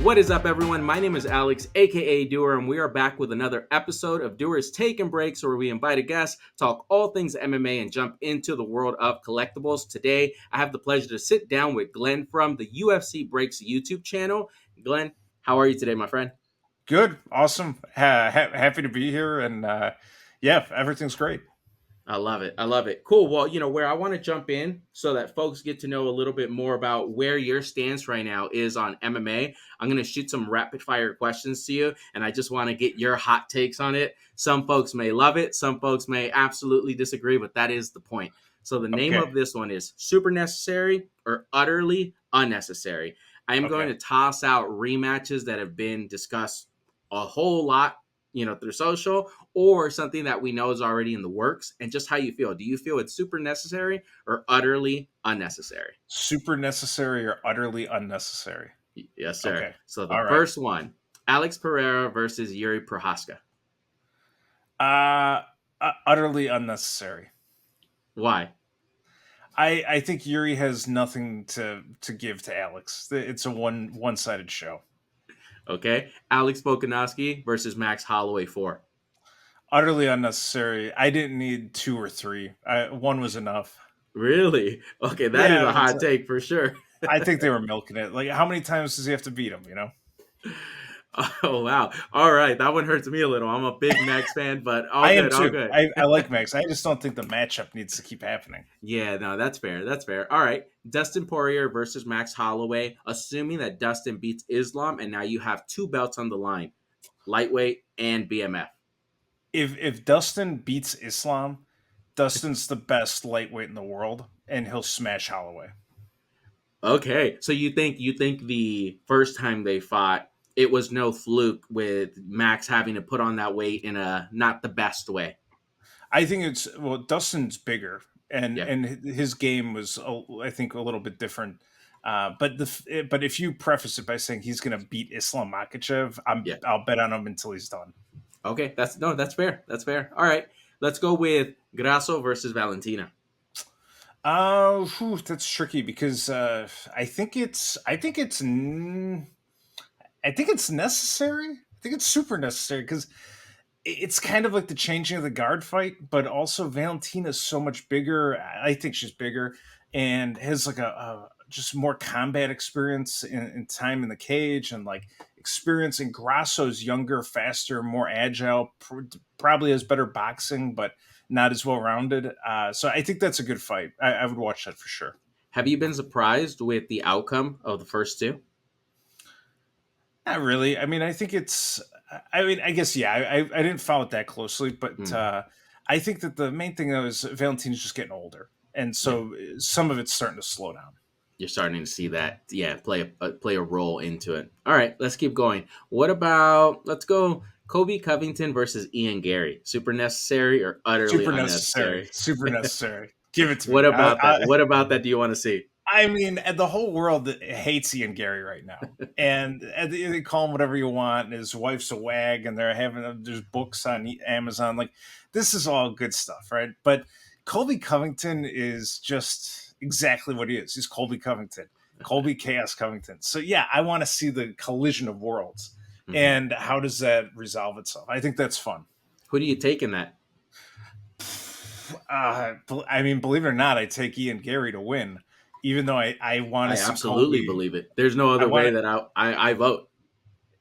What is up, everyone? My name is Alex, aka Doer, and we are back with another episode of Doers Take Breaks, where we invite a guest, talk all things MMA, and jump into the world of collectibles. Today, I have the pleasure to sit down with Glenn from the UFC Breaks YouTube channel. Glenn, how are you today, my friend? Good, awesome. Happy to be here, and yeah, everything's great. I love it. I love it. Cool. Well, where I want to jump in so that folks get to know a little bit more about where your stance right now is on MMA. I'm going to shoot some rapid fire questions to you, and I just want to get your hot takes on it. Some folks may love it. Some folks may absolutely disagree, but that is the point. So the name Okay, of this one is super necessary or utterly unnecessary. I am going okay. to toss out rematches that have been discussed a whole lot, through social, or something that we know is already in the works, and just how you feel. Do you feel it's super necessary or utterly unnecessary? Super necessary or utterly unnecessary? Yes, sir. Okay, So the all right. first one, Alex Pereira versus Yuri Prohaska. Utterly unnecessary. Why? I think Yuri has nothing to give to Alex. It's a one-sided show. Okay. Alex Volkanovski versus Max Holloway 4. Utterly unnecessary. I didn't need two or three. One was enough. Really? Okay, that is Yeah, a hot take for sure. I think they were milking it. Like, how many times does he have to beat him? Oh, wow. All right. That one hurts me a little. I'm a big Max fan, but all I am good, all too. good. I like Max. I just don't think the matchup needs to keep happening. Yeah, no, that's fair. That's fair. All right. Dustin Poirier versus Max Holloway, assuming that Dustin beats Islam, and now you have two belts on the line, lightweight and BMF. If Dustin beats Islam, Dustin's the best lightweight in the world, and he'll smash Holloway. Okay. So you think the first time they fought, it was no fluke with Max having to put on that weight in a not the best way. I think Dustin's bigger, and Yeah. his game was, I think, a little bit different. But if you preface it by saying he's going to beat Islam Makhachev, Yeah. I'll bet on him until he's done. Okay. That's fair. That's fair. All right. Let's go with Grasso versus Valentina. That's tricky because I think it's necessary. I think it's super necessary because it's kind of like the changing of the guard fight, but also Valentina's so much bigger. I think she's bigger and has like a just more combat experience in time in the cage and like experience. And Grasso's younger, faster, more agile, probably has better boxing, but not as well rounded. So I think that's a good fight. I would watch that for sure. Have you been surprised with the outcome of the first two? Not really. I mean, I think it's. I mean, I guess yeah. I didn't follow it that closely, but Mm, I think that the main thing though is Valentina's just getting older, and yeah. so some of it's starting to slow down. You're starting to see that, yeah, play a role into it. All right, let's keep going. What about let's go Kobe Covington versus Ian Gary? Super necessary or utterly Super necessary. unnecessary? Super necessary. Give it to What me. about that? What about that? Do you want to see? I mean, the whole world hates Ian Gary right now, and they call him whatever you want. And his wife's a wag, and there's books on Amazon. Like, this is all good stuff, right? But Colby Covington is just exactly what he is. He's Colby Covington, Colby Chaos Covington. So yeah, I want to see the collision of worlds, Mhm. and how does that resolve itself? I think that's fun. Who do you take in that? I mean, believe it or not, I take Ian Gary to win, even though I want I to see absolutely Colby. believe it. There's no I other want way to. that I vote.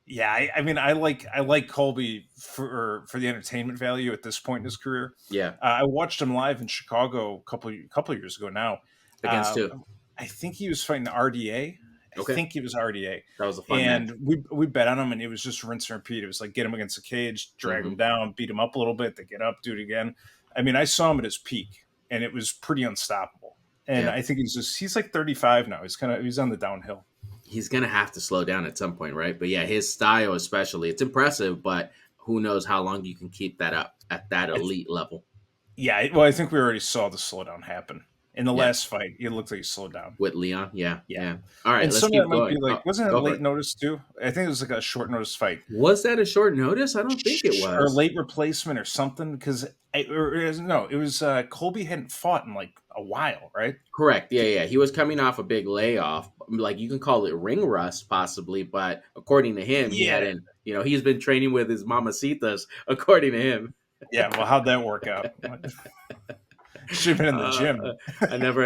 Yeah, I mean, I like Colby for the entertainment value at this point in his career. Yeah, I watched him live in Chicago a couple years ago now. against Uh, two. I think he was fighting RDA. I Okay, think he was RDA, that was a fun match. and we bet on him, and it was just rinse and repeat. It was like get him against the cage, drag him Hmm. down, beat him up a little bit, they get up, do it again. I mean, I saw him at his peak, and it was pretty unstoppable. And Yeah, I think he's like 35 now. He's on the downhill. he's gonna have to slow down at some point, right? But yeah, his style especially, it's impressive, but who knows how long you can keep that up at that elite level. Yeah, well, I think we already saw the slowdown happen. In the Yeah. last fight, it looked like he slowed down. With Leon. Yeah. Yeah. Yeah. All right. And Let's some of that keep might be going. like, Oh, wasn't it go for late it. notice too? I think it was like a short notice fight. Was that a short notice? I don't think it Or was. late replacement or something because no, it was Colby hadn't fought in like a while, right? Correct. Yeah, yeah. He was coming off a big layoff. Like you can call it ring rust, possibly, but according to him, he Yeah, hadn't. He's been training with his mamacitas, according to him. yeah. Well, how'd that work out? Should have been in the Uh, gym.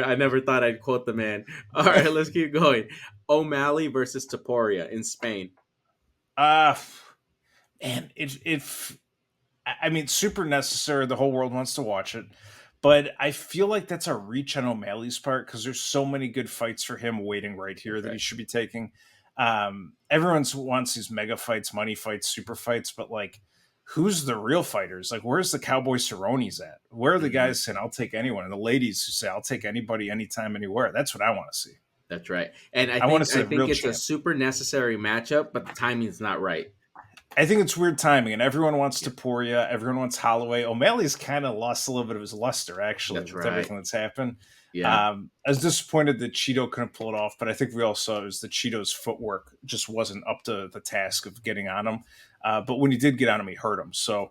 I never thought I'd quote the man. All right, let's keep going. O'Malley versus Taporia in Spain. Uh Man, I mean, super necessary. The whole world wants to watch it, but I feel like that's a reach on O'Malley's part because there's so many good fights for him waiting right here that Okay. he should be taking. Everyone wants these mega fights, money fights, super fights, but like, who's the real fighters? Like, where's the Cowboy Cerrone's at? Where are the Hmm. guys saying, I'll take anyone? And the ladies who say, I'll take anybody, anytime, anywhere. That's what I want to see. That's right. And I I want think to see I a real think it's a champ. super necessary matchup, but the timing's not right. I think it's weird timing, and everyone wants Yeah, Taporia, everyone wants Holloway. O'Malley's kind of lost a little bit of his luster, actually, that's with right. everything that's happened. Yeah. I was disappointed that Cheeto couldn't pull it off, but I think we all saw is that Cheeto's footwork just wasn't up to the task of getting on him. But when he did get on him, he hurt him. So,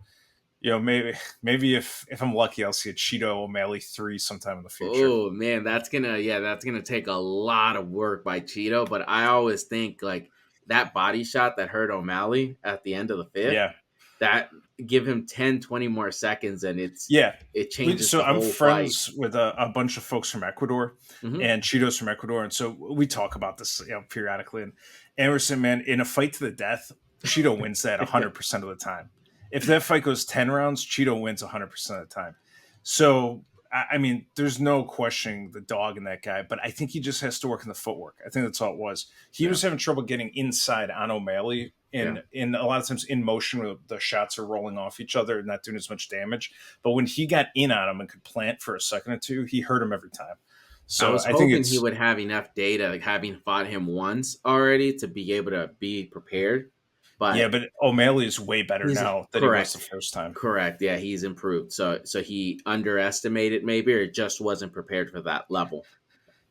maybe if I'm lucky, I'll see a Cheeto O'Malley 3 sometime in the future. Oh man, that's gonna take a lot of work by Cheeto. But I always think like that body shot that hurt O'Malley at the end of the fifth, Yeah. that give him 10, 20 more seconds, and Yeah. it changes So the I'm whole fight. friends with a bunch of folks from Ecuador Hmm. and Cheetos from Ecuador. And so we talk about this periodically. And Emerson, man, in a fight to the death, Cheeto wins that 100% of the time. If that fight goes 10 rounds, Cheeto wins 100% of the time. So, I mean, there's no questioning the dog in that guy, but I think he just has to work in the footwork. I think that's all it was. He Yeah, was having trouble getting inside on O'Malley yeah. in a lot of times in motion where the shots are rolling off each other and not doing as much damage. But when he got in on him and could plant for a second or two, he hurt him every time. I So was I think hoping he it's would have enough data, like having fought him once already, to be able to be prepared. yeah, But but O'Malley is way better he's now than he was the correct. first time. Correct. Yeah, he's improved. So he underestimated maybe, or just wasn't prepared for that level.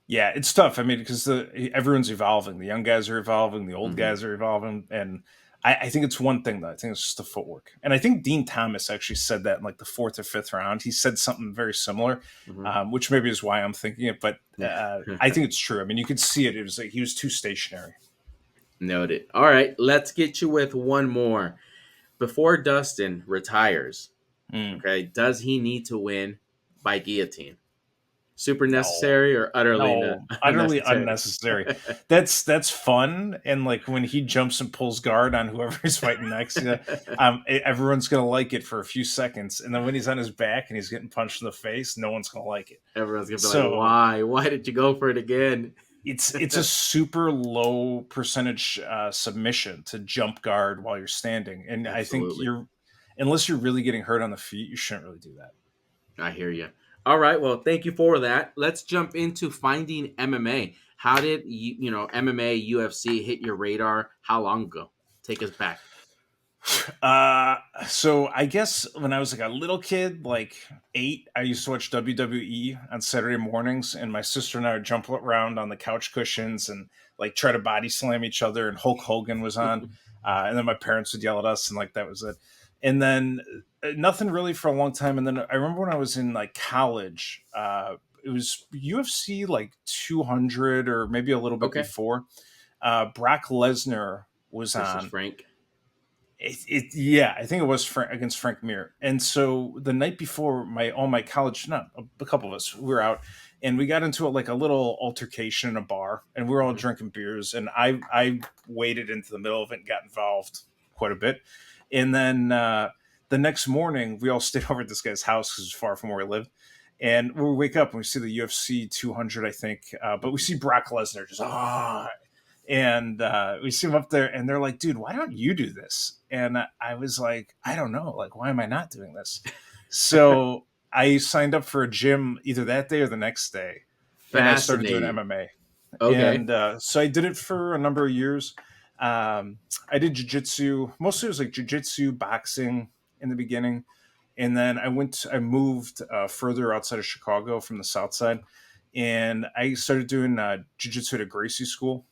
Yeah, it's tough. I mean, because everyone's evolving. The young guys are evolving. The old Hmm. guys are evolving, and I think it's one thing though. I think it's just the footwork. And I think Dean Thomas actually said that in like the fourth or fifth round. He said something very similar, Hmm. which maybe is why I'm thinking it. But Yeah. I think it's true. I mean, you could see it. It was like he was too stationary. Noted. All right, let's get you with one more. Before Dustin retires, Mm, okay, does he need to win by guillotine? Super no, necessary or utterly no, utterly unnecessary? unnecessary. That's fun. And like when he jumps and pulls guard on whoever he's fighting next, everyone's gonna like it for a few seconds, and then when he's on his back and he's getting punched in the face, no one's gonna like it. Everyone's gonna be like, So "Why? Why did you go for it again?" it's a super low percentage submission to jump guard while you're standing, and I think Absolutely. unless you're really getting hurt on the feet, you shouldn't really do that. I hear you. All right. Well, thank you for that. Let's jump into finding MMA. How did MMA, UFC hit your radar? How long ago? Take us back. So I guess when I was like a little kid, like 8, I used to watch WWE on Saturday mornings, and my sister and I would jump around on the couch cushions and like try to body slam each other. And Hulk Hogan was on, and then my parents would yell at us, and like that was it. And then nothing really for a long time. And then I remember when I was in like college, it was UFC like 200 or maybe a little bit Okay. before. Brock Lesnar was Versus on. Frank. Yeah, I think it was against Frank Mir. And so the night before, all my college, not a couple of us, we were out, and we got into like a little altercation in a bar, and we were all Mhm. drinking beers, and I waded into the middle of it and got involved quite a bit. And then the next morning, we all stayed over at this guy's house because it's far from where we lived. And we wake up and we see the UFC 200, I think, but we see Brock Lesnar just and we see him up there, and they're like, "Dude, why don't you do this?" And I was like, "I don't know. Like, why am I not doing this?" So I signed up for a gym either that day or the next day, and I started doing Fascinating. MMA. Okay. And so I did it for a number of years. I did jujitsu. Mostly it was like jujitsu, boxing in the beginning, and then I moved further outside of Chicago from the South Side, and I started doing jiu-jitsu at Gracie School,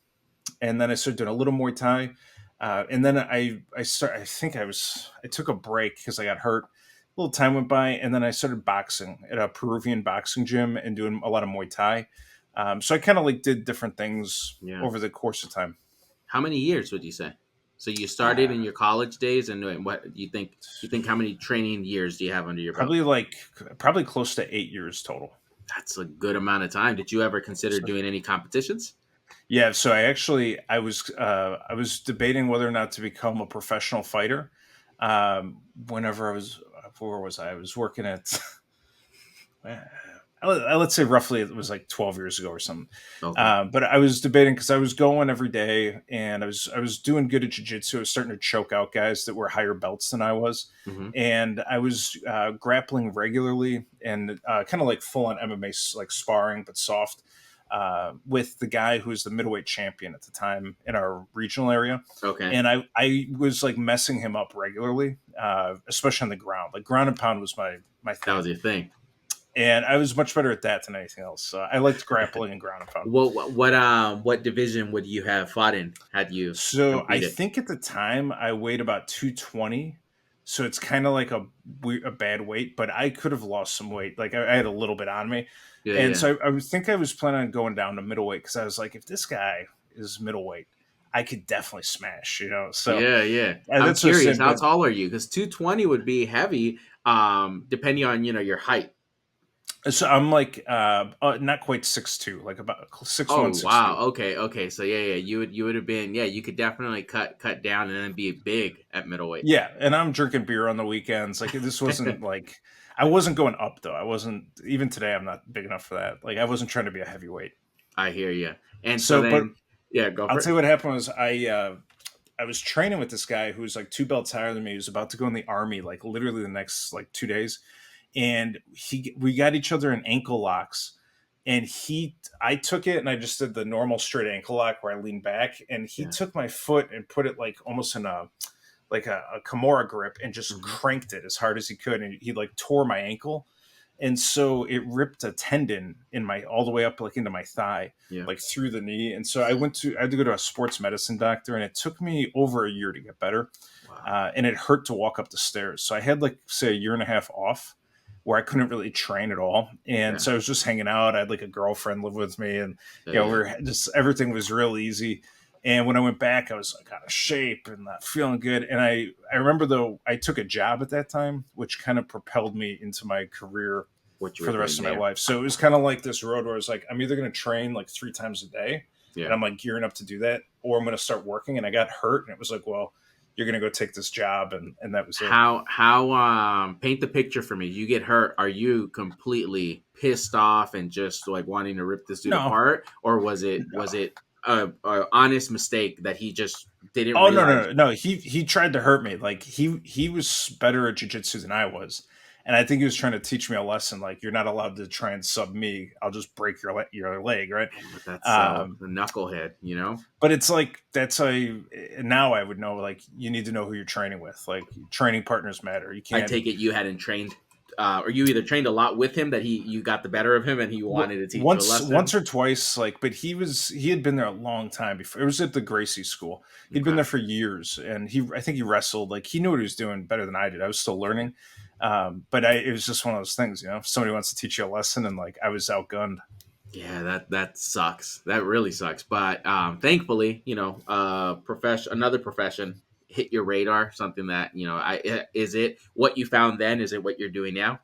and then I started doing a little Muay Thai, and then I took a break because I got hurt. A little time went by, and then I started boxing at a Peruvian boxing gym and doing a lot of Muay Thai. So I kind of like did different things Yeah. over the course of time. How many years would you say? So you started Uh, in your college days, and what do you think? You think how many training years do you have under your belt? probably close to 8 years total. That's a good amount of time. Did you ever consider So, doing any competitions? yeah, so I was debating whether or not to become a professional fighter. Whenever I was where was I? I was working at let's say roughly it was like 12 years ago or something. Okay. But I was debating because I was going every day and I was doing good at jiu-jitsu. I was starting to choke out guys that were higher belts than I was. Hmm. And I was grappling regularly and kind of like full on MMA, like sparring, but soft, with the guy who was the middleweight champion at the time in our regional area. Okay. And I was like messing him up regularly, especially on the ground. Like ground and pound was my That was thing, your thing. and I was much better at that than anything else. So I liked grappling and ground and pound. What division would you have fought in had you So I competed? think at the time I weighed about 220. So it's kind of like a bad weight, but I could have lost some weight. Like I had a little bit on me. Yeah, And yeah, so I think I was planning on going down to middleweight because I was like, if this guy is middleweight, I could definitely smash, you know? So yeah, yeah. I'm that's what I curious, said. how But tall are you? Because 220 would be heavy, depending on your height. so I'm like, not quite 6'2", like about 6'1", Oh 6'2". wow. Okay, okay. So yeah, yeah. You would have been, yeah. You could definitely cut down and then be big at middleweight. Yeah, and I'm drinking beer on the weekends. Like this wasn't like I wasn't going up though. I wasn't even today. I'm not big enough for that. Like I wasn't trying to be a heavyweight. I hear you. And so So, but then, yeah, go I'll for tell it. you what happened was I was training with this guy who was like two belts higher than me. He was about to go in the army, like literally the next like 2 days, and we got each other in ankle locks. And I took it and I just did the normal straight ankle lock where I lean back, and he Yeah. took my foot and put it like almost in a Kimura grip and just Hmm. cranked it as hard as he could. And he like tore my ankle. And so it ripped a tendon in my all the way up like into my thigh, Yeah. like through the knee. And so I had to go to a sports medicine doctor, and it took me over a year to get better. Wow. And it hurt to walk up the stairs. So I had like say a year and a half off where I couldn't really train at all. And Yeah. so I was just hanging out. I had like a girlfriend live with me, and Yeah. we Yeah. were just everything was real easy. And when I went back, I was like out of shape and not feeling good. And I remember though I took a job at that time, which kind of propelled me into my career What you for were the doing rest of my there. life. So it was kind of like this road where it's like I'm either going to train like 3 times a day, and Yeah. I'm like gearing up to do that, or I'm going to start working. And I got hurt, and it was like, well, you're going to go take this job, and that was it. How paint the picture for me. You get hurt. Are you completely pissed off and just like wanting to rip this dude No, apart, or was no. it a honest mistake that he just didn't Oh no, realize? no, no, no. He tried to hurt me. Like he was better at jujitsu than I was, and I think he was trying to teach me a lesson. Like you're not allowed to try and sub me. I'll just break your leg, right? Man, but that's Um, a knucklehead, you know. but it's like that's how now I would know. Like you need to know who you're training with. Like training partners matter. You I can't. take it you hadn't trained, or you either trained a lot with him that you got the better of him and he wanted to teach you a Once lesson. or twice, like, but he had been there a long time before. It was at the Gracie School. He'd been Okay. there for years, and I think he wrestled. Like he knew what he was doing better than I did. I was still learning, but it was just one of those things, If somebody wants to teach you a lesson, and like I was outgunned. Yeah, that sucks. That really sucks. But thankfully, another profession hit your radar. Something that is it what you found then? Is it what you're doing now?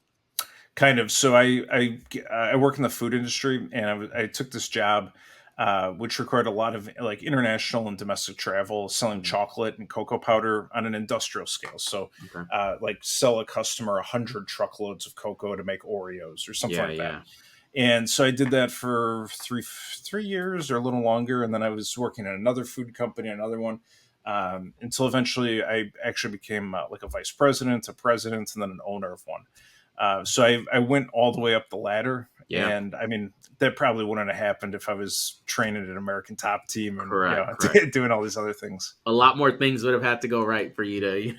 Kind of. So I work in the food industry, and I took this job, which required a lot of like international and domestic travel, selling Mhm. chocolate and cocoa powder on an industrial scale. So, Okay. like sell a customer 100 truckloads of cocoa to make Oreos or something Yeah, like that. yeah. And so I did that for three years or a little longer, and then I was working at another food company, another one, until eventually I actually became like a vice president, a president, and then an owner of one. So I went all the way up the ladder, Yeah. and I mean that probably wouldn't have happened if I was training at an American Top Team and Correct. Correct. doing all these other things. A lot more things would have had to go right for you to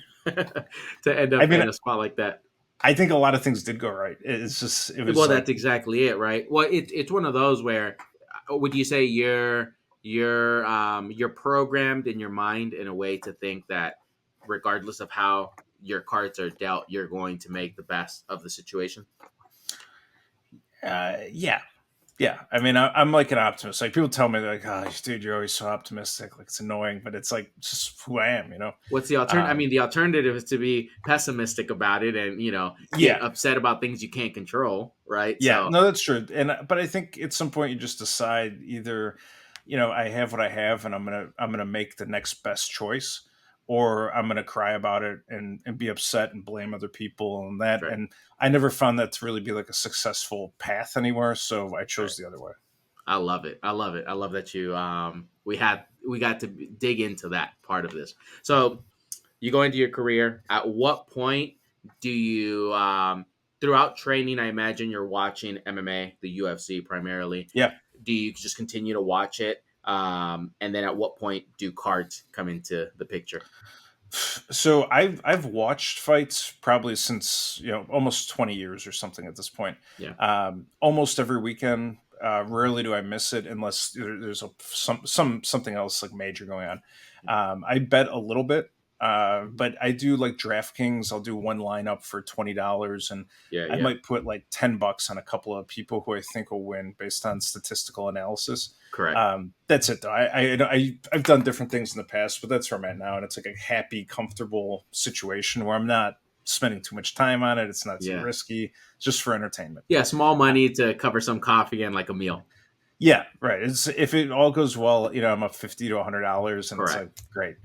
to end I up mean, in a spot like that. I think a lot of things did go right. It's just it was Well, like that's exactly it, right? Well, it's one of those where would you say you're programmed in your mind in a way to think that regardless of how your cards are dealt, you're going to make the best of the situation. yeah. Yeah, I mean, I'm like an optimist. Like people tell me, like, "Oh, dude, you're always so optimistic." Like it's annoying, but it's like just who I am, you know. What's the alternative? I Um, mean, the alternative is to be pessimistic about it and get yeah, upset about things you can't control, right? yeah, So no, that's true. And but I think at some point you just decide either, I have what I have, and I'm gonna make the next best choice, or I'm gonna cry about it and be upset and blame other people and that's that. right. And I never found that to really be like a successful path anywhere, so I Right. chose the other way. I love it. I love it. I love that we got to dig into that part of this. So you go into your career. At what point do you throughout training? I imagine you're watching MMA, the UFC primarily. Yeah. Do you just continue to watch it? And then at what point do cards come into the picture? So I've watched fights probably since almost 20 years or something at this point. Yeah. Almost every weekend. Rarely do I miss it unless there's something else like major going on. I bet a little bit, Mhm. but I do like DraftKings. I'll do one lineup for $20, and Yeah. I Yeah. might put like $10 on a couple of people who I think will win based on statistical analysis. Correct. That's it though. I've done different things in the past, but that's where I'm at now, and it's like a happy, comfortable situation where I'm not spending too much time on it. It's not too Yeah. risky. It's just for entertainment. Yeah. Small money to cover some coffee and like a meal. Yeah, right. It's if it all goes well, I'm up $50 to $100, and it's Correct. like great.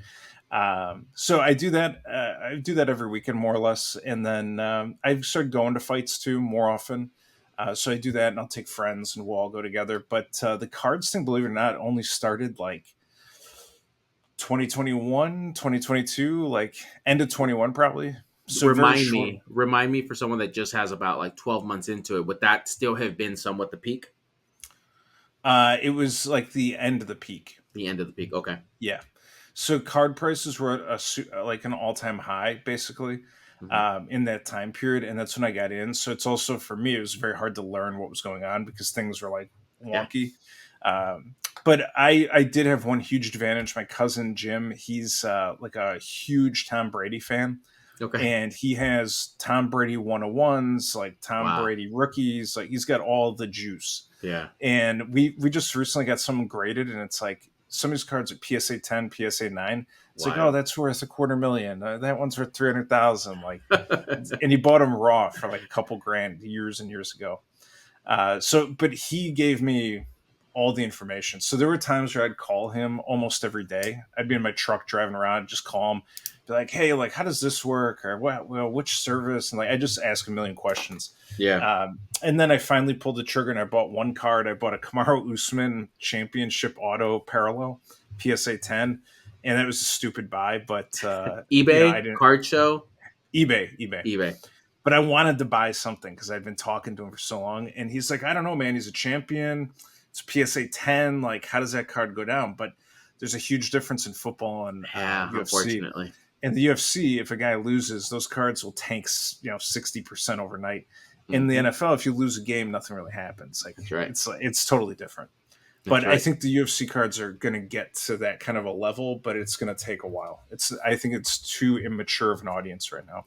So I do that. I do that every weekend, more or less, and then I've started going to fights too more often. So I do that, and I'll take friends, and we'll all go together. But the cards thing, believe it or not, only started like 2021, 2022, like end of 21 probably. So very short. Remind me for someone that just has about like 12 months into it, would that still have been somewhat the peak? It was like the end of the peak. The end of the peak. Okay. Yeah. So card prices were at like an all-time high, basically, Hmm. in that time period, and that's when I got in. So it's also for me, it was very hard to learn what was going on because things were like Yeah. wonky. Um, but I did have one huge advantage. My cousin Jim, he's like a huge Tom Brady fan, Okay. and he has Tom Brady 101s, like Tom Wow. Brady rookies, like he's got all the juice. Yeah. And we just recently got some graded, and it's like some of these cards are PSA 10, PSA 9. It's like, oh, Wild. that's worth $250,000. That one's worth 300,000. Like, and he bought them raw for like a couple grand years and years ago. But he gave me all the information. So there were times where I'd call him almost every day. I'd be in my truck driving around, just call him, be like, "Hey, like, how does this work? Or which service?" And like, I just ask a million questions. Yeah. And then I finally pulled the trigger and I bought one card. I bought a Kamaru Usman Championship Auto Parallel PSA 10, and that was a stupid buy, but I eBay, didn't. card show, eBay. eBay. But I wanted to buy something because I'd been talking to him for so long. And he's like, I don't know, man. He's a champion. It's PSA 10. Like, how does that card go down? But there's a huge difference in football and Yeah, UFC. unfortunately. In the UFC, if a guy loses, those cards will tank, 60% overnight. In the Hmm. NFL, if you lose a game, nothing really happens. Like That's right. it's totally different. That's But I right. think the UFC cards are going to get to that kind of a level, but it's going to take a while. I think it's too immature of an audience right now.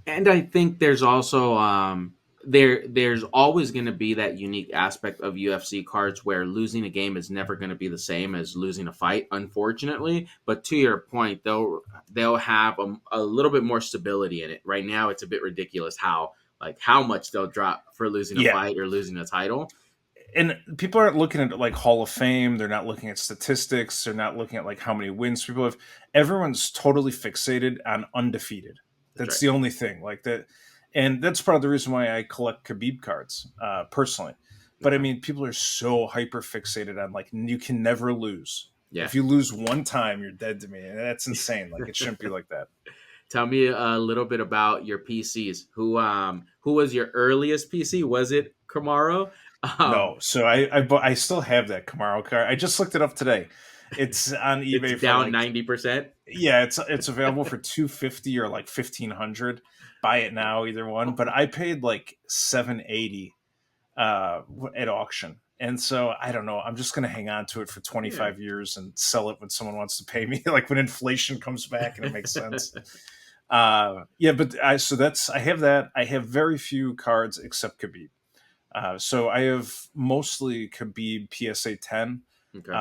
And I think there's also there's always going to be that unique aspect of UFC cards where losing a game is never going to be the same as losing a fight, unfortunately. But to your point, they'll have a little bit more stability in it. Right now, it's a bit ridiculous how much they'll drop for losing a Yeah, fight or losing a title. and people aren't looking at like Hall of Fame. They're not looking at statistics. They're not looking at like how many wins people have. Everyone's totally fixated on undefeated. That's That's right. the only thing like that, and that's part of the reason why I collect Khabib cards personally. But I Okay. mean, people are so hyper fixated on like you can never lose. Yeah. If you lose one time, you're dead to me, and that's insane. Like it shouldn't be like that. Tell me a little bit about your PCs. Who was your earliest PC? Was it Camaro? Um, No, so I still have that Camaro car. I just looked it up today. It's on it's eBay for down like 90%. yeah, it's available for 250 or like 1500. buy it now, either one. But I paid like $780 at auction. And so I don't know. I'm just going to hang on to it for Yeah. 25 years and sell it when someone wants to pay me, like when inflation comes back and it makes sense. Yeah, but I have that. I have very few cards except Khabib. So I have mostly Khabib PSA 10, Okay.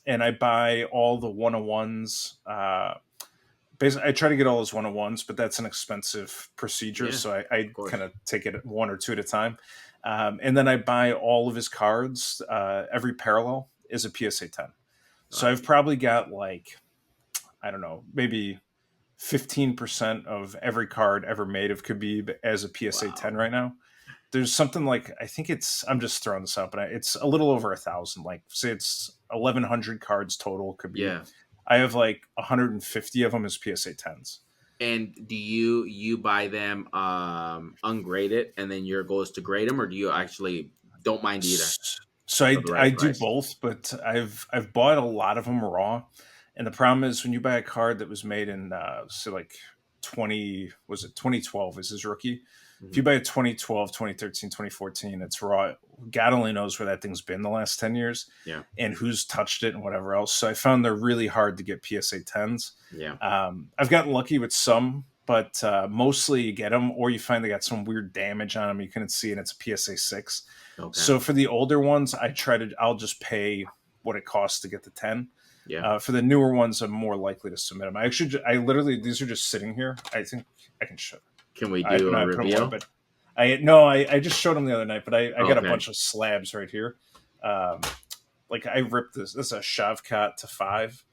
and I buy all the 101s. Basically, I try to get all those 101s, but that's an expensive procedure. Yeah. So I Of course. kind of take it one or two at a time. And then I buy all of his cards. Every parallel is a PSA 10. So Uh, I've probably got like, I don't know, maybe 15% of every card ever made of Khabib as a PSA wow. 10 right now. There's something like, I think I'm just throwing this out, but it's a little over 1,000. Like, say it's 1,100 cards total Khabib. Yeah. I have like 150 of them as PSA 10s. And do you buy them ungraded, and then your goal is to grade them, or do you actually don't mind either So for the I right do price? both, but I've bought a lot of them raw, and the problem is when you buy a card that was made in so like 2012 is his rookie. If you Hmm. buy a 2012, 2013, 2014, it's raw. God only knows where that thing's been the last 10 years Yeah. and who's touched it and whatever else. So I found they're really hard to get PSA 10s. Yeah. I've gotten lucky with some, but mostly you get them or you find they got some weird damage on them. You couldn't see and it's a PSA 6. Okay. So for the older ones, I'll just pay what it costs to get the 10. Yeah. For the newer ones, I'm more likely to submit them. I literally, these are just sitting here. I think I can show. Can we I do a put them away, reveal? but I just showed them the other night, but I got a Okay. bunch of slabs right here. Um, like I ripped this. This is a Shavkat to 5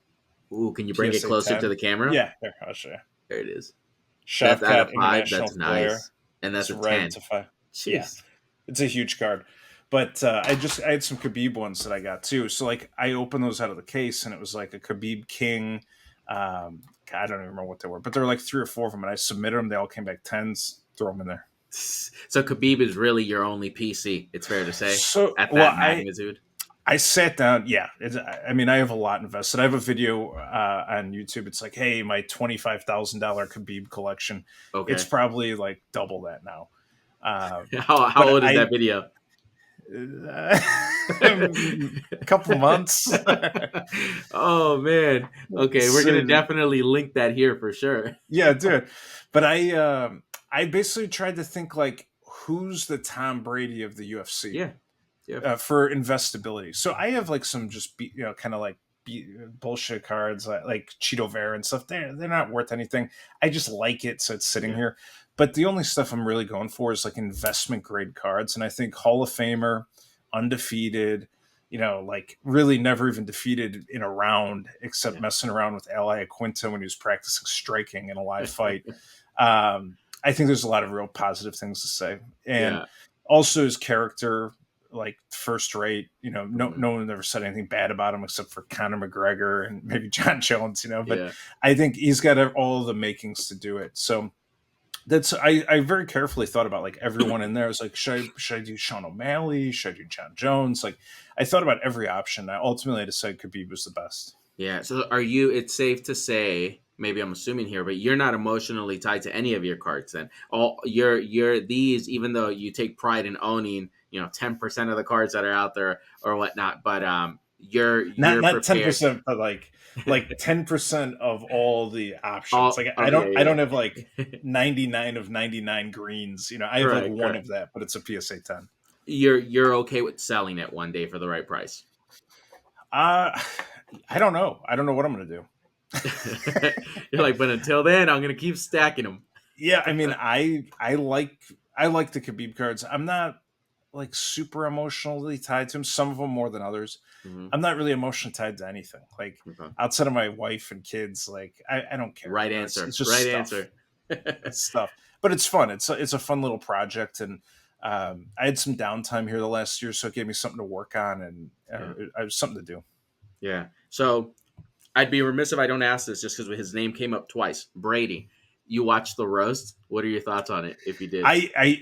Ooh, can you bring it PSA closer to 10. the camera? Yeah, here I'll show you. There it is. That's out of Shavkat 5. International That's Glare. nice. And that's It's a red 10. to 5. Yeah, Jeez. it's a huge card. But I had some Khabib ones that I got too. So like I opened those out of the case and it was like a Khabib King. I don't even remember what they were, but there were like 3 or 4 of them, and I submitted them. They all came back 10s. Throw them in there. So Khabib is really your only PC, it's fair to say, So at well, that magnitude. I sat down. Yeah, I mean, I have a lot invested. I have a video on YouTube. It's like, hey, my $25,000 Khabib collection. It's Okay. probably like double that now. How But old is that video? a couple months. Oh man. Okay, we're gonna So, definitely link that here for sure. yeah, dude. But I basically tried to think like, who's the Tom Brady of the UFC Yeah. Yeah. for investability. So I have like some just kind of like bullshit cards like Cheeto Vera and stuff. They're not worth anything. I just like it, so it's sitting Yeah. here. But the only stuff I'm really going for is like investment grade cards, and I think Hall of Famer, undefeated. Like really never even defeated in a round except Yeah. messing around with Ally Quinta when he was practicing striking in a live fight. I think there's a lot of real positive things to say, and Yeah. also his character, like first rate. No, Mhm. no one ever said anything bad about him except for Conor McGregor and maybe John Jones. But Yeah. I think he's got all the makings to do it. So I very carefully thought about like everyone in there. I was like, should I do Sean O'Malley? Should I do John Jones? Like I thought about every option. I ultimately decided Khabib was the best. Yeah. So are you, it's safe to say, maybe I'm assuming here, but you're not emotionally tied to any of your cards then. All you're these, even though you take pride in owning, 10% of the cards that are out there or whatnot, but Not you're not ten prepared. percent, but like 10% of all the options. All Like oh yeah, I yeah, don't have like yeah. 99 of 99 greens. I have like Correct, one correct. of that, but it's a PSA 10. You're okay with selling it one day for the right price. Uh I don't know. I don't know what I'm gonna do. You're like, but until then, I'm gonna keep stacking them. Yeah, I mean, I like the Khabib cards. I'm not like super emotionally tied to him. Some of them more than others. Hmm. I'm not really emotionally tied to anything. Like Okay. outside of my wife and kids, like I don't care. Right It's, answer. it's just Right stuff. answer. It's stuff, but it's fun. It's a fun little project, and I had some downtime here the last year, so it gave me something to work on, and Yeah. I was something to do. Yeah. So I'd be remiss if I don't ask this just because his name came up twice. Brady. You watched the roast. What are your thoughts on it? If you did, I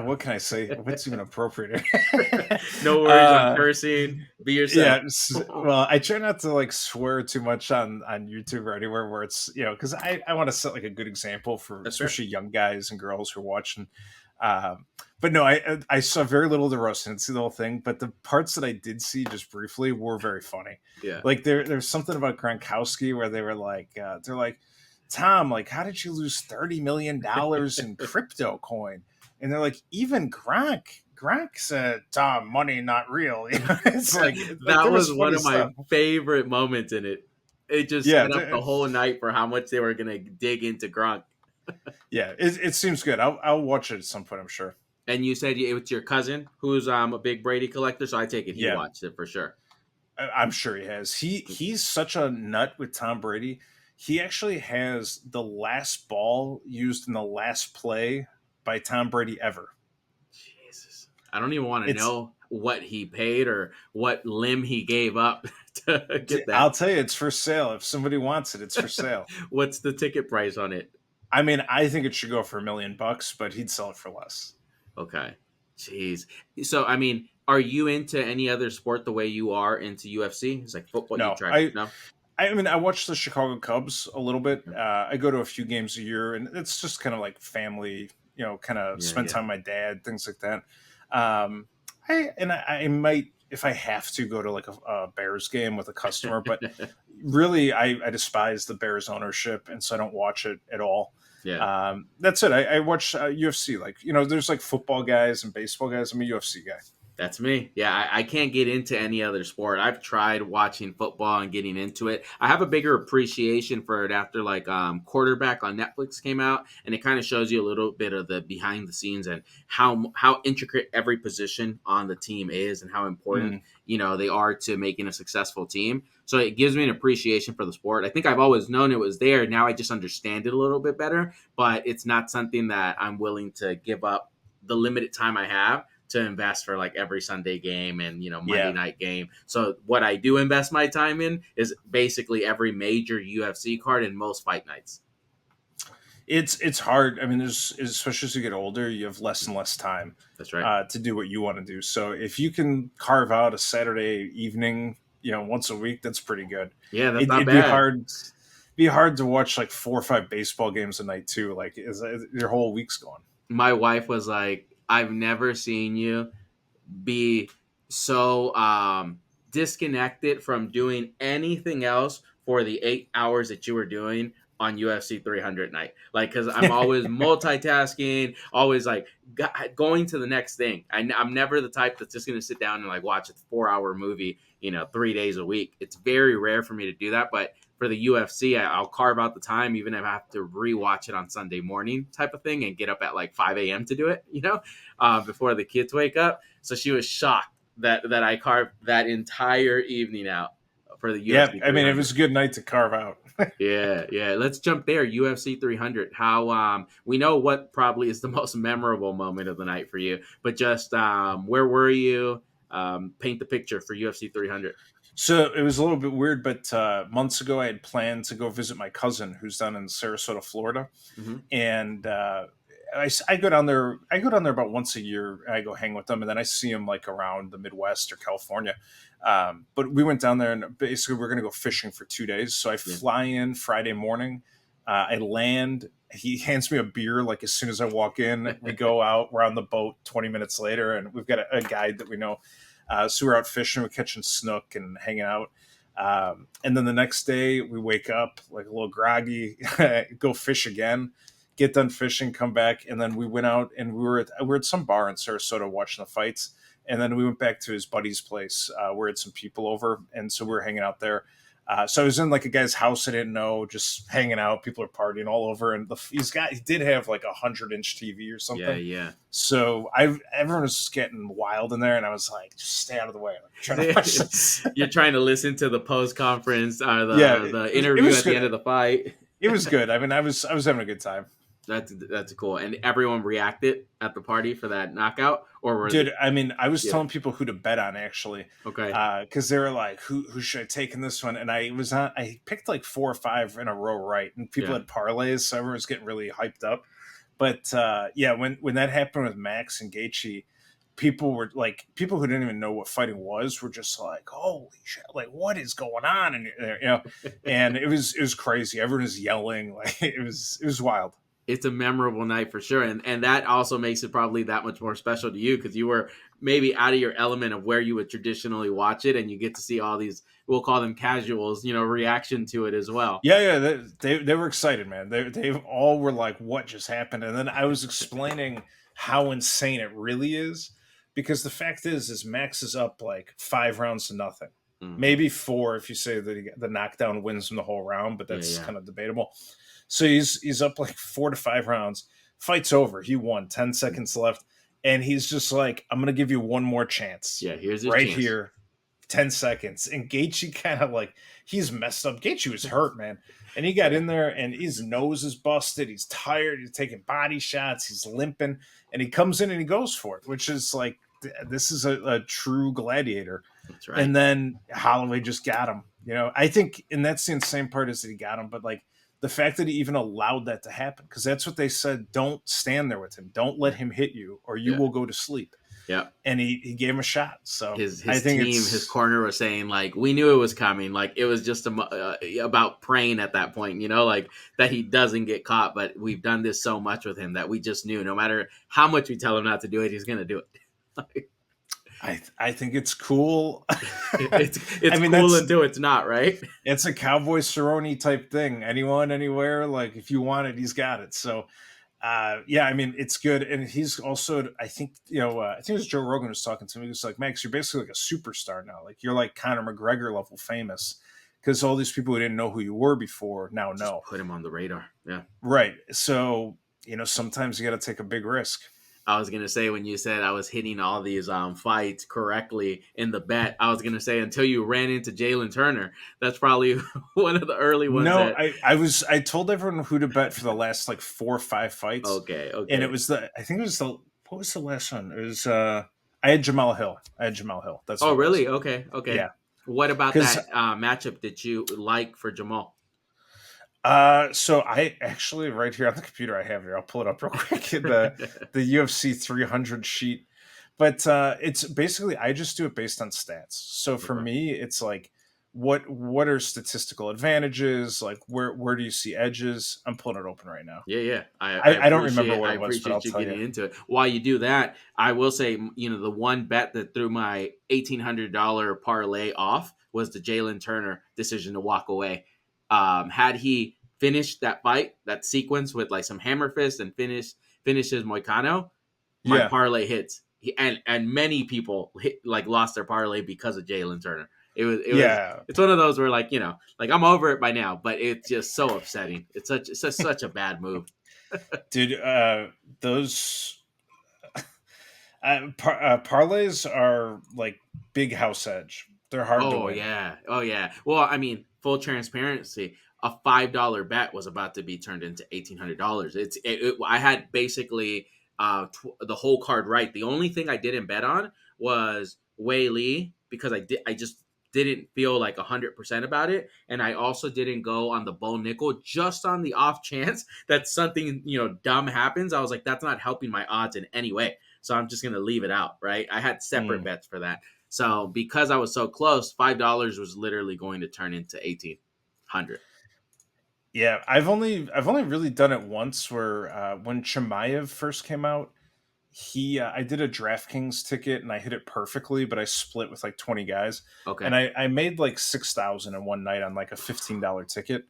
what can I say? What's even appropriate? no worries. I'm uh, cursing. Be yourself. yeah. Well, I try not to like swear too much on YouTube or anywhere where it's because I want to set like a good example for That's fair. especially young guys and girls who are watching. But no, I saw very little of the roast. I didn't see the whole thing, but the parts that I did see just briefly were very funny. Yeah. Like there's something about Gronkowski where they were like they're like, Tom, like how did you lose $30 million in crypto coin? And they're like, even Gronk said, Tom, money not real. It's like That there was was one funny of my stuff. favorite moments in it. It just Yeah, set up the whole night for how much they were gonna dig into Gronk. yeah, it seems good. I'll watch it at some point, I'm sure. And you said it's your cousin who's a big Brady collector, so I take it he Yeah, watched it for sure. I'm sure he has. He's such a nut with Tom Brady. He actually has the last ball used in the last play by Tom Brady ever. Jesus, I don't even want to It's know what he paid or what limb he gave up to get that. I'll tell you, it's for sale. If somebody wants it, it's for sale. What's the ticket price on it? I mean, I think it should go for $1 million, but he'd sell it for less. Okay, jeez. So I mean, are you into any other sport the way you are into UFC? It's like football. You No, try? No. I mean, I watch the Chicago Cubs a little bit. I go to a few games a year, and it's just kind of like family, kind of Yeah, spend yeah. time with my dad, things like that. I might, if I have to, go to like a Bears game with a customer, but really, I despise the Bears ownership, and so I don't watch it at all. Yeah. That's it. I watch UFC. Like, there's like football guys and baseball guys. I'm a UFC guy. That's me. Yeah, I can't get into any other sport. I've tried watching football and getting into it. I have a bigger appreciation for it after like Quarterback on Netflix came out, and it kind of shows you a little bit of the behind the scenes and how intricate every position on the team is and how important Mm. they are to making a successful team. So it gives me an appreciation for the sport. I think I've always known it was there. Now I just understand it a little bit better, but it's not something that I'm willing to give up the limited time I have to invest for like every Sunday game and Monday Yeah. night game. So what I do invest my time in is basically every major UFC card and most fight nights. It's hard. I mean, especially as you get older, you have less and less time That's right. to do what you want to do. So if you can carve out a Saturday evening, once a week, that's pretty good. Yeah, that's not It'd be bad. hard. Be hard to watch like 4 or 5 baseball games a night too. Like, your whole week's gone. My wife was like, I've never seen you be so disconnected from doing anything else for the 8 hours that you were doing on UFC 300 night. Like, because I'm always multitasking, always like going to the next thing. I'm never the type that's just going to sit down and like watch a 4-hour movie, 3 days a week. It's very rare for me to do that. But for the UFC, I'll carve out the time, even if I have to rewatch it on Sunday morning type of thing and get up at like 5 a.m. to do it, before the kids wake up. So she was shocked that I carved that entire evening out for the Yeah, UFC I mean, it 300. was a good night to carve out. Yeah. Let's jump there. UFC 300. How we know what probably is the most memorable moment of the night for you, but just where were you? Paint the picture for UFC 300. So it was a little bit weird, but months ago I had planned to go visit my cousin who's down in Sarasota, Florida, Mm-hmm. and I go down there. I go down there about once a year. I go hang with them, and then I see them like around the Midwest or California. But we went down there, and basically we're going to go fishing for 2 days. So I fly in Friday morning. I land. He hands me a beer like as soon as I walk in. We go out. We're on the boat 20 minutes later, and we've got a guide that we know. So we're out fishing, we're catching snook and hanging out. And then the next day we wake up like a little groggy, go fish again, get done fishing, come back. And then we went out and we were at some bar in Sarasota watching the fights. And then we went back to his buddy's place where had some people over. And so we were hanging out there. So I was in like a guy's house I didn't know, just hanging out. People are partying all over, and he did have like 100-inch TV or something. Yeah. So everyone was just getting wild in there, and I was like, just stay out of the way. I'm trying to watch this. You're trying to listen to the post conference or the interview at the end of the fight. It was good. I mean, I was having a good time. That's cool. And everyone reacted at the party for that knockout, or were they? Dude, I mean, I was Yeah. telling people who to bet on actually, Okay. because they were like, "Who should I take in this one?" And I picked like 4 or 5 in a row right, and people Yeah. had parlays, so everyone was getting really hyped up. But yeah, when that happened with Max and Gaethje, people who didn't even know what fighting was were just like, "Holy shit! Like, what is going on?" And and it was crazy. Everyone was yelling, like it was wild. It's a memorable night for sure, and that also makes it probably that much more special to you because you were maybe out of your element of where you would traditionally watch it, and you get to see all these, we'll call them casuals, reaction to it as well. Yeah, yeah, they were excited, man. They all were like, "What just happened?" And then I was explaining how insane it really is, because the fact is Max is up like 5 rounds to nothing, Hmm. maybe 4 if you say that the knockdown wins him the whole round, but Yeah, that's yeah, kind of debatable. So he's up like 4 to 5 rounds. Fight's over. He won. 10 seconds left, and he's just like, "I'm gonna give you one more chance, yeah. Here's his right chance. here." 10 seconds. And Gaethje kind of like, he's messed up. Gaethje was hurt, man. And he got Yeah, in there and his nose is busted. He's tired. He's taking body shots. He's limping. And he comes in and he goes for it, which is like, this is a true gladiator. that's right. And then Holloway just got him. I think, and that's the insane part is that he got him, but like the fact that he even allowed that to happen, because that's what they said. Don't stand there with him. Don't let Yeah, him hit you or you yeah, will go to sleep. yeah. And he gave him a shot. So his I his think team, his it's corner was saying like we knew it was coming. Like it was just about praying at that point, like that he doesn't get caught. But we've done this so much with him that we just knew no matter how much we tell him not to do it, he's gonna do it. I think it's cool. it's I it's mean, cool until it's not, right? it's a cowboy Cerrone type thing. Anyone, anywhere, like if you want it, he's got it. So, yeah, I mean, it's good, and he's also, I think, I think it was Joe Rogan was talking to me. He was like, Max, you're basically like a superstar now. Like you're like Conor McGregor level famous because all these people who didn't know who you were before now Just know. put him on the radar. Yeah. Right. So, sometimes you got to take a big risk. I was gonna say when you said I was hitting all these fights correctly in the bet, I was gonna say until you ran into Jalen Turner, that's probably one of the early ones No, that. I told everyone who to bet for the last like 4 or 5 fights, Okay, and it okay. was I think it was what was the last one? It was I had Jamal Hill. I had Jamal Hill. That's Oh, what it was. really? Okay, okay. Yeah, What about because that matchup did you like for Jamal? so I actually right here on the computer I have here. I'll pull it up real quick. The UFC 300 sheet, but it's basically I just do it based on stats. So for Okay. me, it's like what are statistical advantages? Like where do you see edges? I'm pulling it open right now. Yeah, yeah. I I don't remember appreciate what I it was, but I'll appreciate you tell you. getting into it. While you do that, I will say, the one bet that threw my $1,800 parlay off was the Jalen Turner decision to walk away. Had he finished that fight, that sequence with like some hammer fist and finishes Moicano, my Yeah, parlay hits. And many people lost their parlay because of Jalen Turner. It was yeah, it's one of those where like I'm over it by now, but it's just so upsetting. It's such a bad move. dude. Those parlays are like big house edge. They're hard to Oh win. yeah, oh yeah. Well, I mean, full transparency, a $5 bet was about to be turned into $1,800. I had basically the whole card right. The only thing I didn't bet on was Wei Lee because I just didn't feel like 100% about it, and I also didn't go on the Bo Nickel just on the off chance that something dumb happens. I was like, that's not helping my odds in any way, so I'm just gonna leave it out. Right? I had separate Mm. bets for that. So because I was so close, $5 was literally going to turn into 1,800. Yeah, I've only really done it once where when Chimaev first came out, I did a DraftKings ticket and I hit it perfectly, but I split with like 20 guys, and Okay. I made like 6,000 in one night on like a $15 ticket.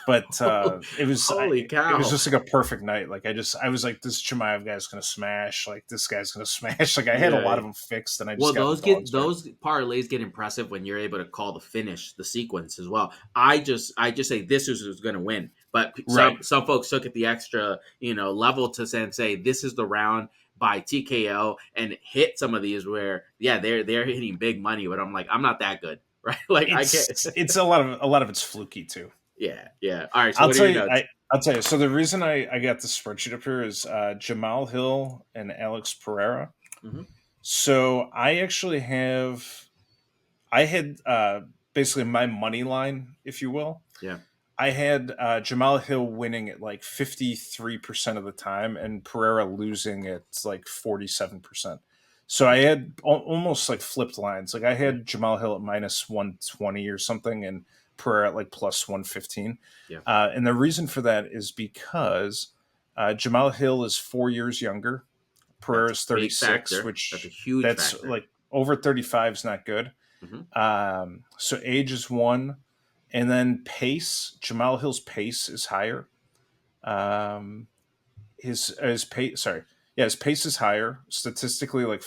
But Holy it was cow. just like a perfect night. Like I was like, this Chimaev guy's gonna smash. Like this guy's gonna smash. Like I had a Yeah. lot of them fixed, and I just Well, got the those dogs get for it. those parlays get impressive when you're able to call the finish, the sequence as well. I just say this is who's going to win, but Right. some folks took it the extra level to say this is the round by TKO and hit some of these where they're hitting big money, but I'm like I'm not that good, right? Like I can't. It's a lot of it's fluky too. Yeah, yeah. All right. So I'll what are tell your you, notes? I'll tell you. So the reason I got the spreadsheet up here is Jamal Hill and Alex Pereira. Hmm. So I actually I had basically my money line, if you will. Yeah. I had Jamal Hill winning at like 53% of the time and Pereira losing at like 47%. So I had almost like flipped lines. Like I Yeah. had Jamal Hill at minus 120 or something and Pereira at like plus 115. Yeah. And the reason for that is because Jamal Hill is 4 years younger. That's Pereira a is big 36, factor. That's a which huge that's factor. like over 35 is not good. Hmm. So age is one, and then pace. Jamal Hill's pace is higher. Um, his pace. Sorry, yeah, his pace is higher statistically. Like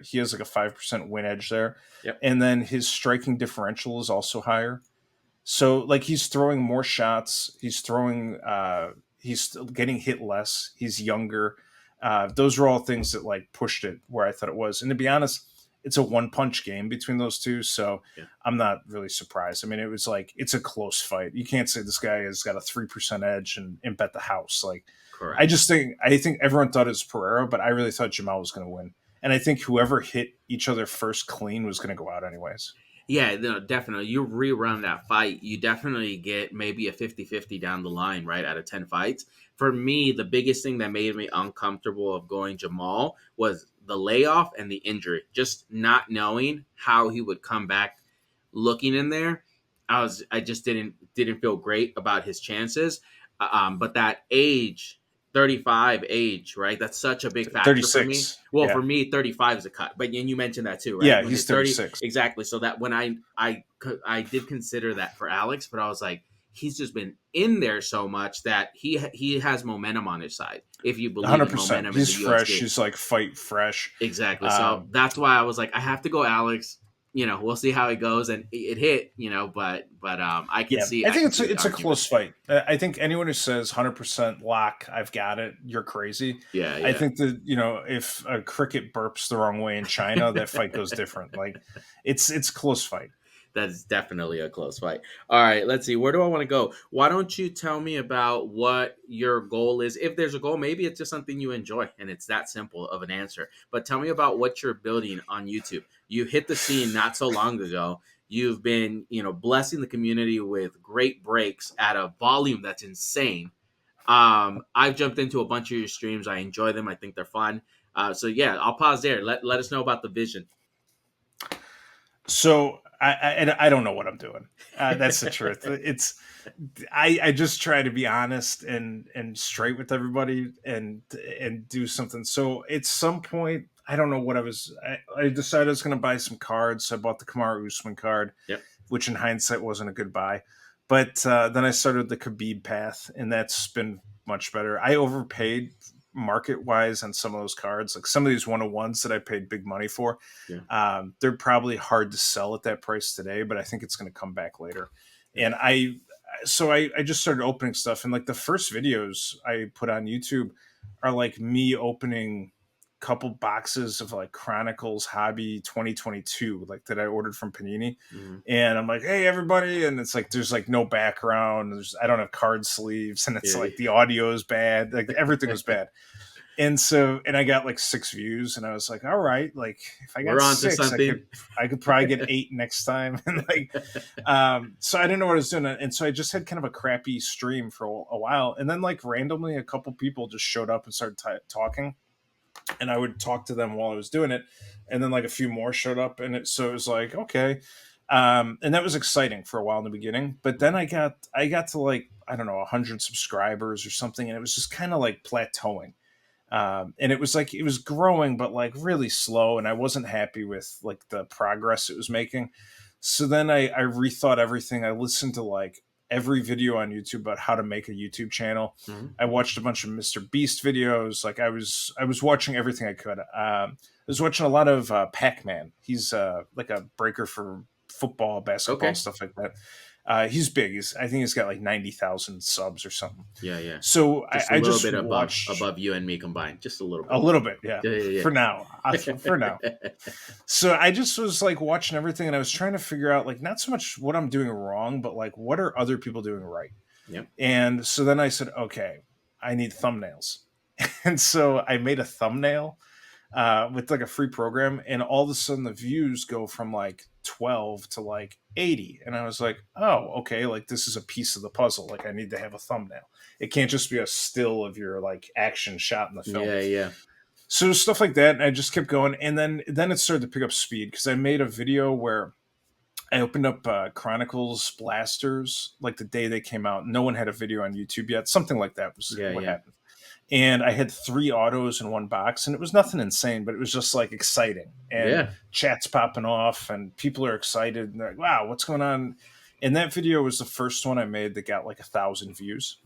he has like a 5% win edge there, Yep. and then his striking differential is also higher. So like he's throwing more shots. He's throwing. He's getting hit less. He's younger. Those are all things that like pushed it where I thought it was. And to be honest, it's a one punch game between those two. So Yeah. I'm not really surprised. I mean, it was like it's a close fight. You can't say this guy has got a 3% edge and bet the house. Like Correct. I think everyone thought it was Pereira, but I really thought Jamal was going to win. And I think whoever hit each other first clean was going to go out anyways. Yeah, no, definitely. You rerun that fight, you definitely get maybe a 50-50 down the line, right? Out of 10 fights. For me, the biggest thing that made me uncomfortable of going Jamal was the layoff and the injury. Just not knowing how he would come back looking in there. I just didn't feel great about his chances. But that age, 35 age, right? That's such a big factor for me. 36. Well, for Yeah. me, 35 is a cut. But and you mentioned that too, right? Yeah, When he's his 30 36. exactly. So that when I did consider that for Alex, but I was like, he's just been in there so much that he has momentum on his side. If you believe in 100%. momentum in He's the fresh. UFC. He's like fight fresh. Exactly. So Um, that's why I was like, I have to go Alex. We'll see how it goes, and it hit. But I can yeah, see I think it's the it's a argument. close fight. I think anyone who says 100% lock, I've got it, you're crazy. Yeah, I yeah. think that if a cricket burps the wrong way in China, that fight goes different. Like it's a close fight. That is definitely a close fight. All right, let's see. Where do I want to go? Why don't you tell me about what your goal is? If there's a goal, maybe it's just something you enjoy and it's that simple of an answer. But tell me about what you're building on YouTube. You hit the scene not so long ago. You've been, blessing the community with great breaks at a volume that's insane. I've jumped into a bunch of your streams. I enjoy them. I think they're fun. So yeah, I'll pause there. Let us know about the vision. So I don't know what I'm doing. That's the truth. I just try to be honest and straight with everybody and do something. So at some point, I don't know what I decided I was going to buy some cards. I bought the Kamaru Usman card, Yep. which in hindsight wasn't a good buy. But then I started the Khabib path, and that's been much better. I overpaid market wise on some of those cards. Like some of these 101s that I paid big money for, Yeah. they're probably hard to sell at that price today, but I think it's going to come back later. Yeah. And I just started opening stuff, and like the first videos I put on YouTube are like me opening a couple boxes of like Chronicles Hobby 2022, like that I ordered from Panini. Mhm. And I'm like, hey everybody, and it's like there's like no background. I don't have card sleeves, and it's Yeah. like the audio is bad, like everything was bad. And I got like 6 views, and I was like, all right, like if I got We're on to six, something. I could probably get 8 next time. And like so I didn't know what I was doing, and so I just had kind of a crappy stream for a while, and then like randomly a couple people just showed up and started talking, and I would talk to them while I was doing it, and then like a few more showed up, and so it was like okay. And that was exciting for a while in the beginning, but then I got to like I don't know 100 subscribers or something, and it was just kind of like plateauing. And it was like it was growing, but like really slow, and I wasn't happy with like the progress it was making. So then I rethought everything. I listened to like every video on YouTube about how to make a YouTube channel. Mhm, I mhm. watched a bunch of Mr. Beast videos. Like I was watching everything I could. I was watching a lot of Pac-Man. He's like a breaker for football, basketball, Okay. stuff like that. He's big. I think he's got like 90,000 subs or something. Yeah, yeah. So Just a I little just bit watched above you and me combined. Just a little a bit. little bit, yeah. Yeah, For now, for yeah, now. So I just was like watching everything, and I was trying to figure out like not so much what I'm doing wrong, but like what are other people doing right. Yep. And so then I said, okay, I need thumbnails. And so I made a thumbnail with like a free program, and all of a sudden the views go from like 12 to like 80. And I was like, oh, okay, like this is a piece of the puzzle. Like I need to have a thumbnail. It can't just be a still of your like action shot in the film. Yeah, yeah. So stuff like that, and I just kept going, and then it started to pick up speed because I made a video where I opened up Chronicles blasters like the day they came out. No one had a video on YouTube yet. Something like that was Yeah, what yeah. happened. And I had 3 autos in one box, and it was nothing insane, but it was just like exciting. And Yeah. chat's popping off, and people are excited, and they're like, "Wow, what's going on?" And that video was the first one I made that got like 1,000 views.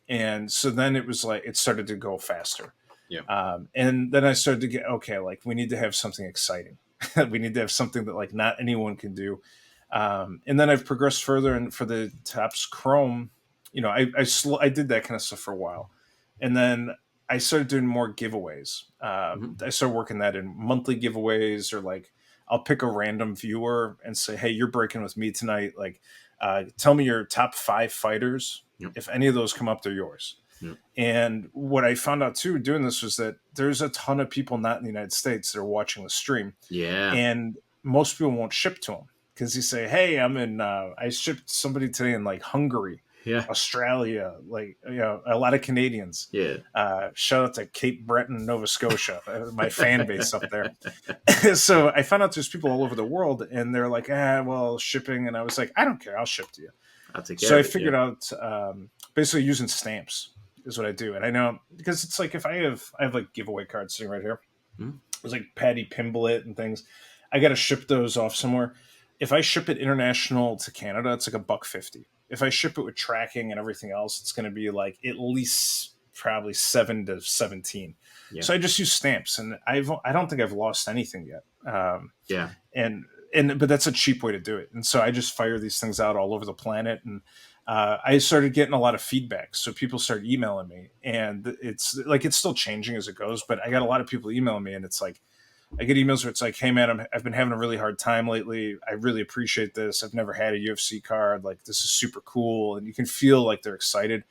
And so then it was like it started to go faster. Yeah. And then I started to get okay, like we need to have something exciting. We need to have something that like not anyone can do. And then I've progressed further, and for the Topps Chrome, I did that kind of stuff for a while, and then I started doing more giveaways. Mhm. I started working that in monthly giveaways, or like I'll pick a random viewer and say, "Hey, you're breaking with me tonight. Like, tell me your top 5 fighters. Yep. If any of those come up, they're yours." Yep. And what I found out too doing this was that there's a ton of people not in the United States that are watching the stream, Yeah. and most people won't ship to them because you say, "Hey, I shipped somebody today in like Hungary, Yeah. Australia, like a lot of Canadians." Yeah. Shout out to Cape Breton, Nova Scotia, my fan base up there. So I found out there's people all over the world, and they're like, well, shipping, and I was like, I don't care, I'll ship to you. I'll take care So of I it. Yeah. figured out basically using stamps is what I do, and I know because it's like if I have like giveaway cards sitting right here. Mhm. It's like Patty Pimblett and things. I got to ship those off somewhere. If I ship it international to Canada, it's like $1.50. If I ship it with tracking and everything else, it's going to be like at least probably 7 to 17. Yeah. So I just use stamps, and I don't think I've lost anything yet. Yeah. But that's a cheap way to do it. And so I just fire these things out all over the planet, and I started getting a lot of feedback. So people started emailing me, and it's still changing as it goes. But I got a lot of people emailing me, and it's like I get emails where it's like, "Hey man, I've been having a really hard time lately. I really appreciate this. I've never had a UFC card. Like this is super cool," and you can feel like they're excited.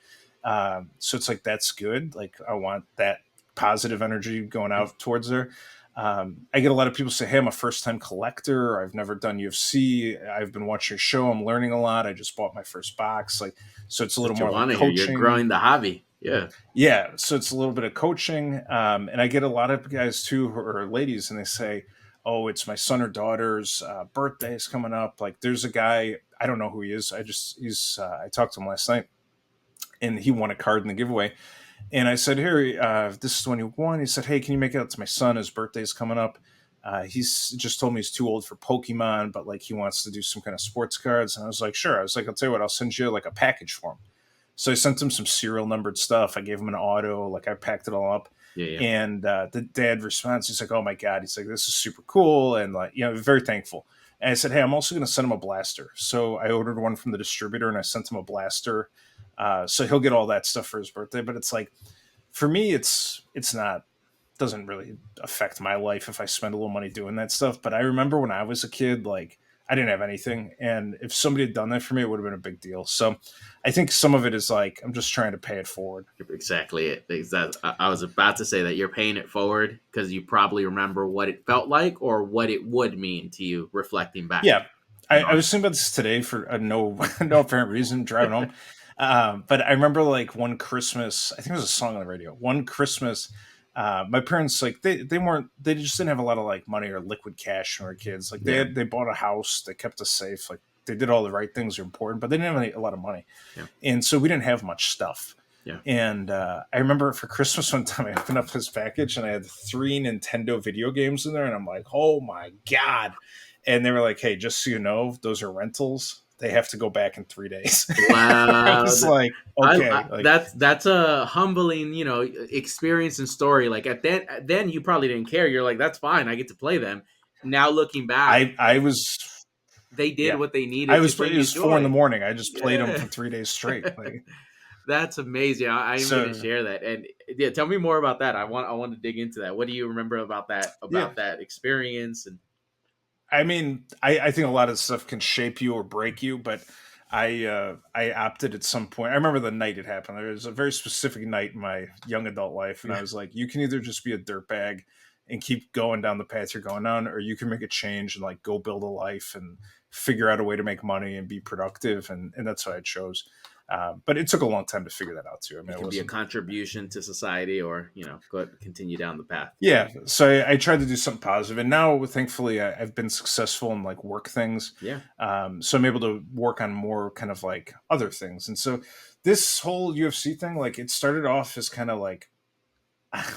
So it's like that's good. Like I want that positive energy going out towards there. I get a lot of people say, "Hey, I'm a first time collector. I've never done UFC. I've been watching your show. I'm learning a lot. I just bought my first box." Like, so it's a little What you more want like to hear? You're coaching. growing the hobby. Yeah. Yeah, so it's a little bit of coaching, and I get a lot of guys too, who are ladies, and they say, "Oh, it's my son or daughter's birthday is coming up." Like, there's a guy I don't know who he is. I talked to him last night, and he won a card in the giveaway. And I said, "Here, this is the one you won." He said, "Hey, can you make it out to my son? His birthday's coming up. He's just told me he's too old for Pokemon, but like he wants to do some kind of sports cards." And I was like, "Sure." I was like, "I'll tell you what, I'll send you like a package for him." So I sent him some serial numbered stuff. I gave him an auto, like I packed it all up. Yeah. Yeah. And the dad responds, he's like, "Oh my God." He's like, "This is super cool." And like, very thankful. And I said, "Hey, I'm also going to send him a blaster." So I ordered one from the distributor, and I sent him a blaster. So he'll get all that stuff for his birthday. But it's like, for me, it's not, doesn't really affect my life if I spend a little money doing that stuff. But I remember when I was a kid, like I didn't have anything, and if somebody had done that for me, it would have been a big deal. So I think some of it is like I'm just trying to pay it forward. Exactly it. I was about to say that you're paying it forward because you probably remember what it felt like or what it would mean to you reflecting back. Yeah, I was thinking about this today for no no apparent reason driving home. But I remember like one Christmas, I think it was a song on the radio. One Christmas, my parents like they just didn't have a lot of like money or liquid cash when we were kids. Like Yeah. they bought a house, they kept us safe, like they did all the right things are important, but they didn't have a lot of money, Yeah. and so we didn't have much stuff. Yeah. And I remember for Christmas one time, I opened up this package and I had 3 Nintendo video games in there, and I'm like, "Oh my God." And they were like, "Hey, just so you know, those are rentals. They have to go back in 3 days." I Wow. was like, "Okay." Like, That's a humbling, experience and story. Like then you probably didn't care. You're like, that's fine. I get to play them. Now looking back, I was, they did yeah, what they needed to it bring you was 4 in the joy. morning. I just played them Yeah. for 3 days straight. Like, That's amazing. I didn't mean to so share that. And yeah, tell me more about that. I want to dig into that. What do you remember yeah, about that experience? And I mean, I think a lot of stuff can shape you or break you, but I opted at some point. I remember the night it happened. There was a very specific night in my young adult life, and I was like, you can either just be a dirtbag and keep going down the path you're going on, or you can make a change and like go build a life and figure out a way to make money and be productive, and that's what I chose. But it took a long time to figure that out too. I mean, It can be a contribution to society, or continue down the path. yeah. So I tried to do something positive, and now thankfully I've been successful in like work things. Yeah. So I'm able to work on more kind of like other things, and so this whole UFC thing, like it started off as kind of like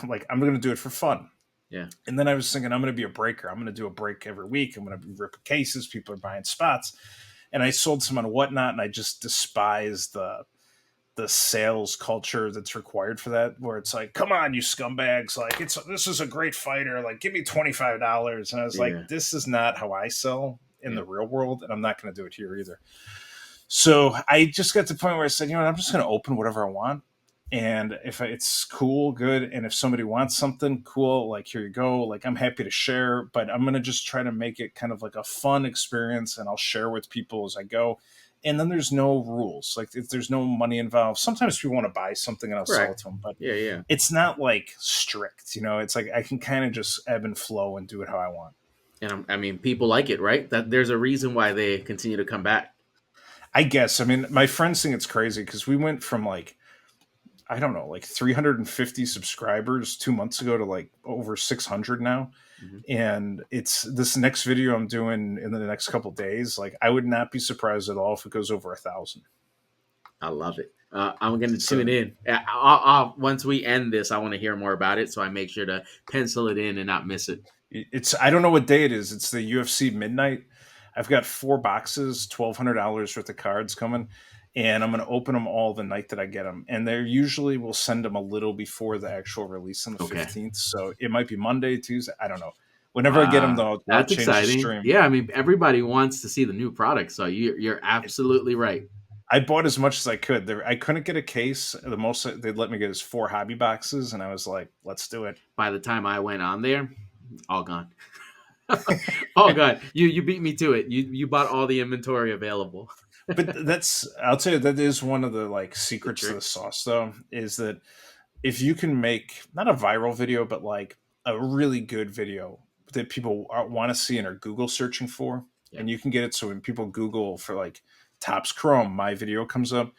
like I'm going to do it for fun. Yeah. And then I was thinking, I'm going to be a breaker. I'm going to do a break every week. I'm going to be ripping cases. People are buying spots. And I sold some on Whatnot, and I just despise the sales culture that's required for that, where it's like, come on, you scumbags. Like, this is a great fighter. Like, give me $25. And I was like, this is not how I sell in the real world. And I'm not going to do it here either. So I just got to the point where I said, I'm just going to open whatever I want. And if it's cool, good. And if somebody wants something cool, like, here you go. Like, I'm happy to share, but I'm going to just try to make it kind of like a fun experience, and I'll share with people as I go. And then there's no rules. Like, if there's no money involved, sometimes people want to buy something and I'll sell it to them, but it's not like strict, it's like I can kind of just ebb and flow and do it how I want. And I mean, people like it, right? That there's a reason why they continue to come back. I guess. I mean, my friends think it's crazy because we went from like, I don't know, like 350 subscribers 2 months ago to like over 600 now. Mm-hmm. And it's this next video I'm doing in the next couple of days. Like, I would not be surprised at all if it goes over 1,000. I love it. I'm going to tune in. I'll, once we end this, I want to hear more about it. So I make sure to pencil it in and not miss it. I don't know what day it is. It's the UFC midnight. I've got 4 boxes, $1,200 worth of cards coming. And I'm going to open them all the night that I get them. And they usually will send them a little before the actual release on the 15th. So it might be Monday, Tuesday. I don't know. Whenever I get them, though, that's exciting. The stream. Yeah, I mean, everybody wants to see the new product. So you're absolutely right. I bought as much as I could. I couldn't get a case. The most they'd let me get is 4 hobby boxes. And I was like, let's do it. By the time I went on there, all gone. All gone. You beat me to it. You bought all the inventory available. But I'll tell you, that is one of the like secrets to the sauce, though, is that if you can make not a viral video, but like a really good video that people want to see and are Google searching for, and you can get it so when people Google for like Topps Chrome, my video comes up,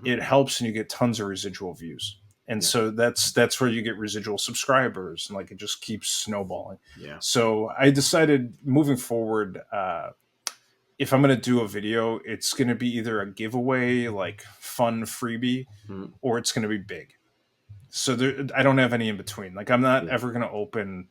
it helps, and you get tons of residual views. And so that's where you get residual subscribers, and like it just keeps snowballing. Yeah. So I decided moving forward, if I'm going to do a video, it's going to be either a giveaway, like fun freebie, or it's going to be big. So I don't have any in between. Like, I'm not ever going to open,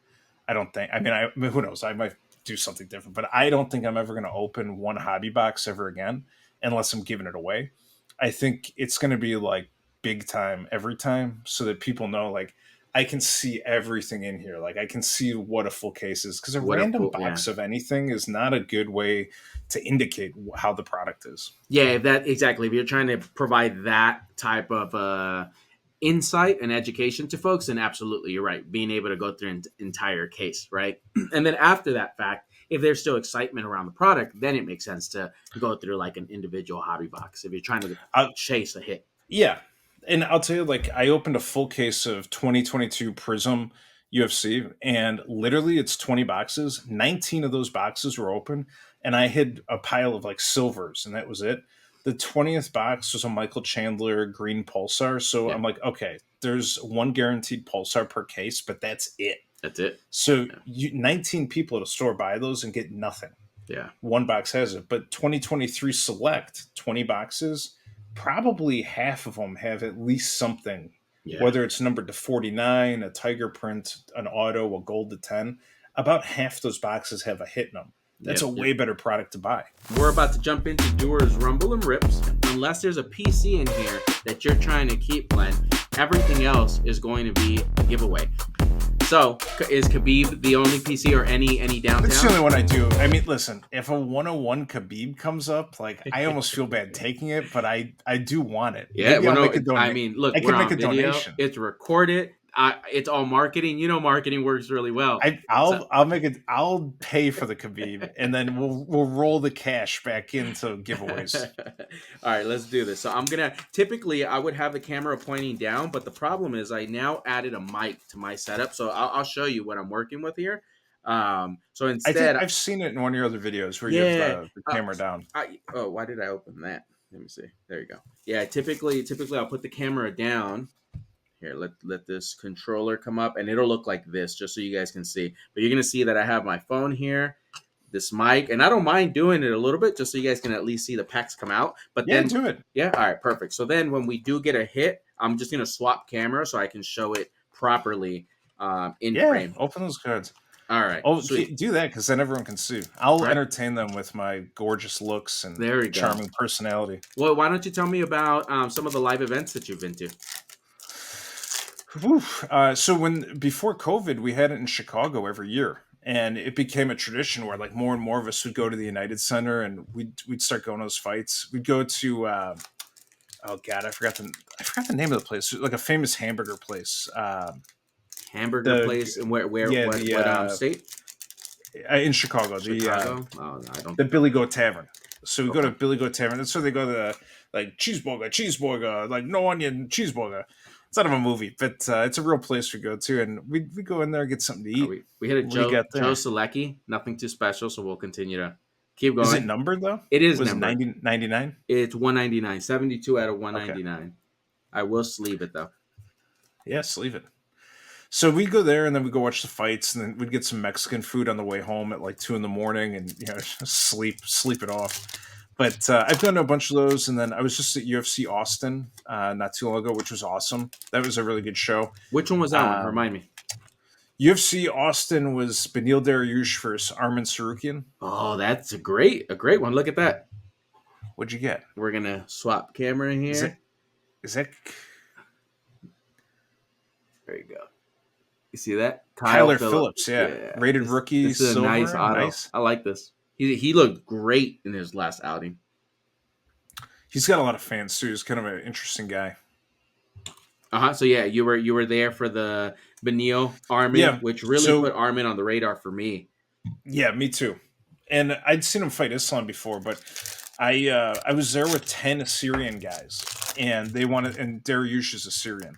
I don't think. I mean, who knows? I might do something different, but I don't think I'm ever going to open one hobby box ever again unless I'm giving it away. I think it's going to be like big time every time, so that people know, like, I can see everything in here. Like, I can see what a full case is, because a random box of anything is not a good way to indicate how the product is. Yeah, exactly. If you're trying to provide that type of insight and education to folks, then absolutely, you're right. Being able to go through an entire case, right? And then after that fact, if there's still excitement around the product, then it makes sense to go through like an individual hobby box if you're trying to chase a hit. Yeah. And I'll tell you, like, I opened a full case of 2022 Prism UFC, and literally it's 20 boxes. 19 of those boxes were open, and I had a pile of like silvers, and that was it. The 20th box was a Michael Chandler green Pulsar. So I'm like, okay, there's one guaranteed Pulsar per case, but that's it. That's it. So 19 people at a store buy those and get nothing. Yeah. One box has it. But 2023 Select, 20 boxes, probably half of them have at least something, whether it's numbered to 49, a tiger print, an auto, a gold to 10. About half those boxes have a hit in them. That's a way better product to buy. We're about to jump into Doers Rumble and Rips. Unless there's a PC in here that you're trying to keep, Glenn, everything else is going to be a giveaway. So, is Khabib the only PC or any downtown? It's the only one I do. I mean, listen, if a 101 Khabib comes up, like, I almost feel bad taking it, but I do want it. Yeah, I mean, look, I can we're make on a video. donation. It's recorded. It's all marketing. You know, marketing works really well. So, I'll make it. I'll pay for the Khabib, and then we'll roll the cash back into giveaways. all right, let's do this. So I'm gonna typically I would have the camera pointing down, but the problem is I now added a mic to my setup, so I'll show you what I'm working with here. So I think instead, I've seen it in one of your other videos where you have yeah. the camera down. Oh, why did I open that? Let me see. There you go. Yeah, typically I'll put the camera down. Here, let this controller come up, and it'll look like this, just so you guys can see. But you're gonna see that I have my phone here, this mic, and I don't mind doing it a little bit, just so you guys can at least see the packs come out. But Yeah, then, do it. yeah, all right, perfect. So then, when we do get a hit, I'm just gonna swap camera so I can show it properly in frame. Open those cards. All right, Oh, sweet. do that because then everyone can see. I'll Right. entertain them with my gorgeous looks and There we go. charming personality. Well, why don't you tell me about some of the live events that you've been to? So before COVID, we had it in Chicago every year, and it became a tradition where like more and more of us would go to the United Center, and we'd start going to those fights. We'd go to oh god, I forgot the name of the place. Like a famous hamburger place. Hamburger place, and what state? In Chicago, Chicago. Oh, no, I don't. the Billy Goat Tavern. So we go to Okay. Billy Goat Tavern. That's where they go to like cheeseburger, like no onion cheeseburger. It's out of a movie, but it's a real place we go to, and we go in there and get something to eat. We hit a We got there. Joe Selecki. Nothing too special, so we'll continue to keep going. Is it numbered though? It is Was numbered. it 99? It's 199. 72 out of 199. I will sleeve it though. Yes, leave it. So we go there and then we go watch the fights, and then we'd get some Mexican food on the way home at like 2 a.m, and just sleep it off. But I've done a bunch of those, and then I was just at UFC Austin not too long ago, which was awesome. That was a really good show. Which one was that one? Remind me. UFC Austin was Beneil Dariush versus Arman Sarukian. Oh, that's a great one. Look at that. What'd you get? We're gonna swap camera here. Is that There you go. You see that? Kyler Phillips? Yeah. Rated rookie. This is silver. a nice auto. Nice. I like this. He looked great in his last outing. He's got a lot of fans too. He's kind of an interesting guy. So yeah, you were there for the Beneil Armin, which really put Armin on the radar for me. Yeah, me too. And I'd seen him fight Islam before, but I was there with 10 Assyrian guys, and and Dariush is Assyrian.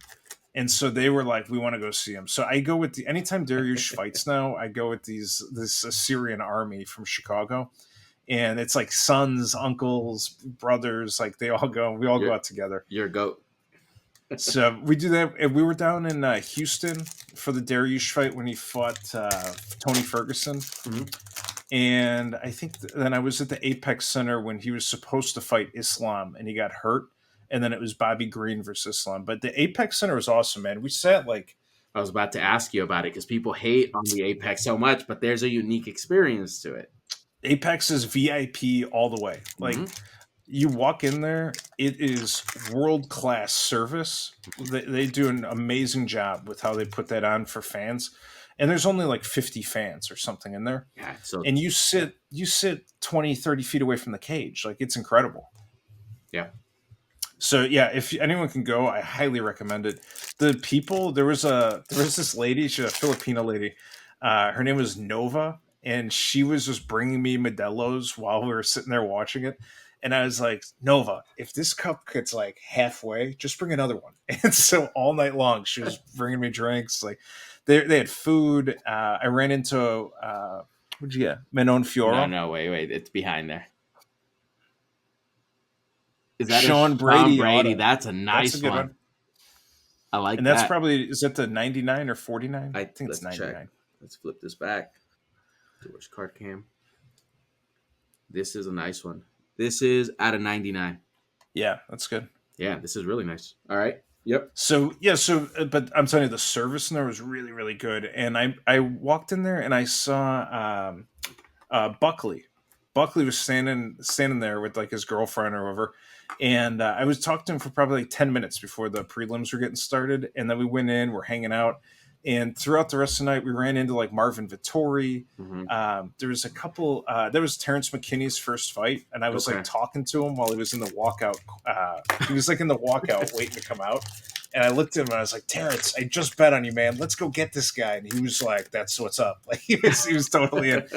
And so they were like, we want to go see him. So I go with anytime Dariush fights now, I go with this Assyrian army from Chicago. And it's like sons, uncles, brothers, like we all go out together. You're a goat. So we do that. And we were down in Houston for the Dariush fight when he fought Tony Ferguson. Mm-hmm. And I think then I was at the Apex Center when he was supposed to fight Islam and he got hurt. And then it was Bobby Green versus Islam. But the Apex Center was awesome, man. We sat like... I was about to ask you about it because people hate on the Apex so much, but there's a unique experience to it. Apex is VIP all the way. Like, you walk in there, it is world-class service. They do an amazing job with how they put that on for fans. And there's only like 50 fans or something in there. Yeah, and you sit 20, 30 feet away from the cage. Like, it's incredible. Yeah. So yeah, if anyone can go, I highly recommend it. The people, there was this lady, she's a Filipino lady. Her name was Nova, and she was just bringing me Modelo's while we were sitting there watching it. And I was like, Nova, if this cup gets like halfway, just bring another one. And so all night long, she was bringing me drinks. Like they had food. I ran into what'd you get? Manon Fiora. No, wait, it's behind there. Is that Sean Brady? Brady. That's a nice one. I like that. And that's probably, is that the 99 or 49? I think it's 99. Check. Let's flip this back. Doers Card Cam. This is a nice one. This is out of 99. Yeah, that's good. Yeah, this is really nice. All right. Yep. So, but I'm telling you, the service in there was really, really good. And I walked in there and I saw Buckley. Buckley was standing there with like his girlfriend or whatever. And I was talking to him for probably like 10 minutes before the prelims were getting started. And then we went in, we're hanging out. And throughout the rest of the night, we ran into like Marvin Vittori. Mm-hmm. There was a couple, there was Terrence McKinney's first fight. And I was like talking to him while he was in the walkout. He was like in the walkout waiting to come out. And I looked at him and I was like, Terrence, I just bet on you, man. Let's go get this guy. And he was like, that's what's up. Like he was totally in.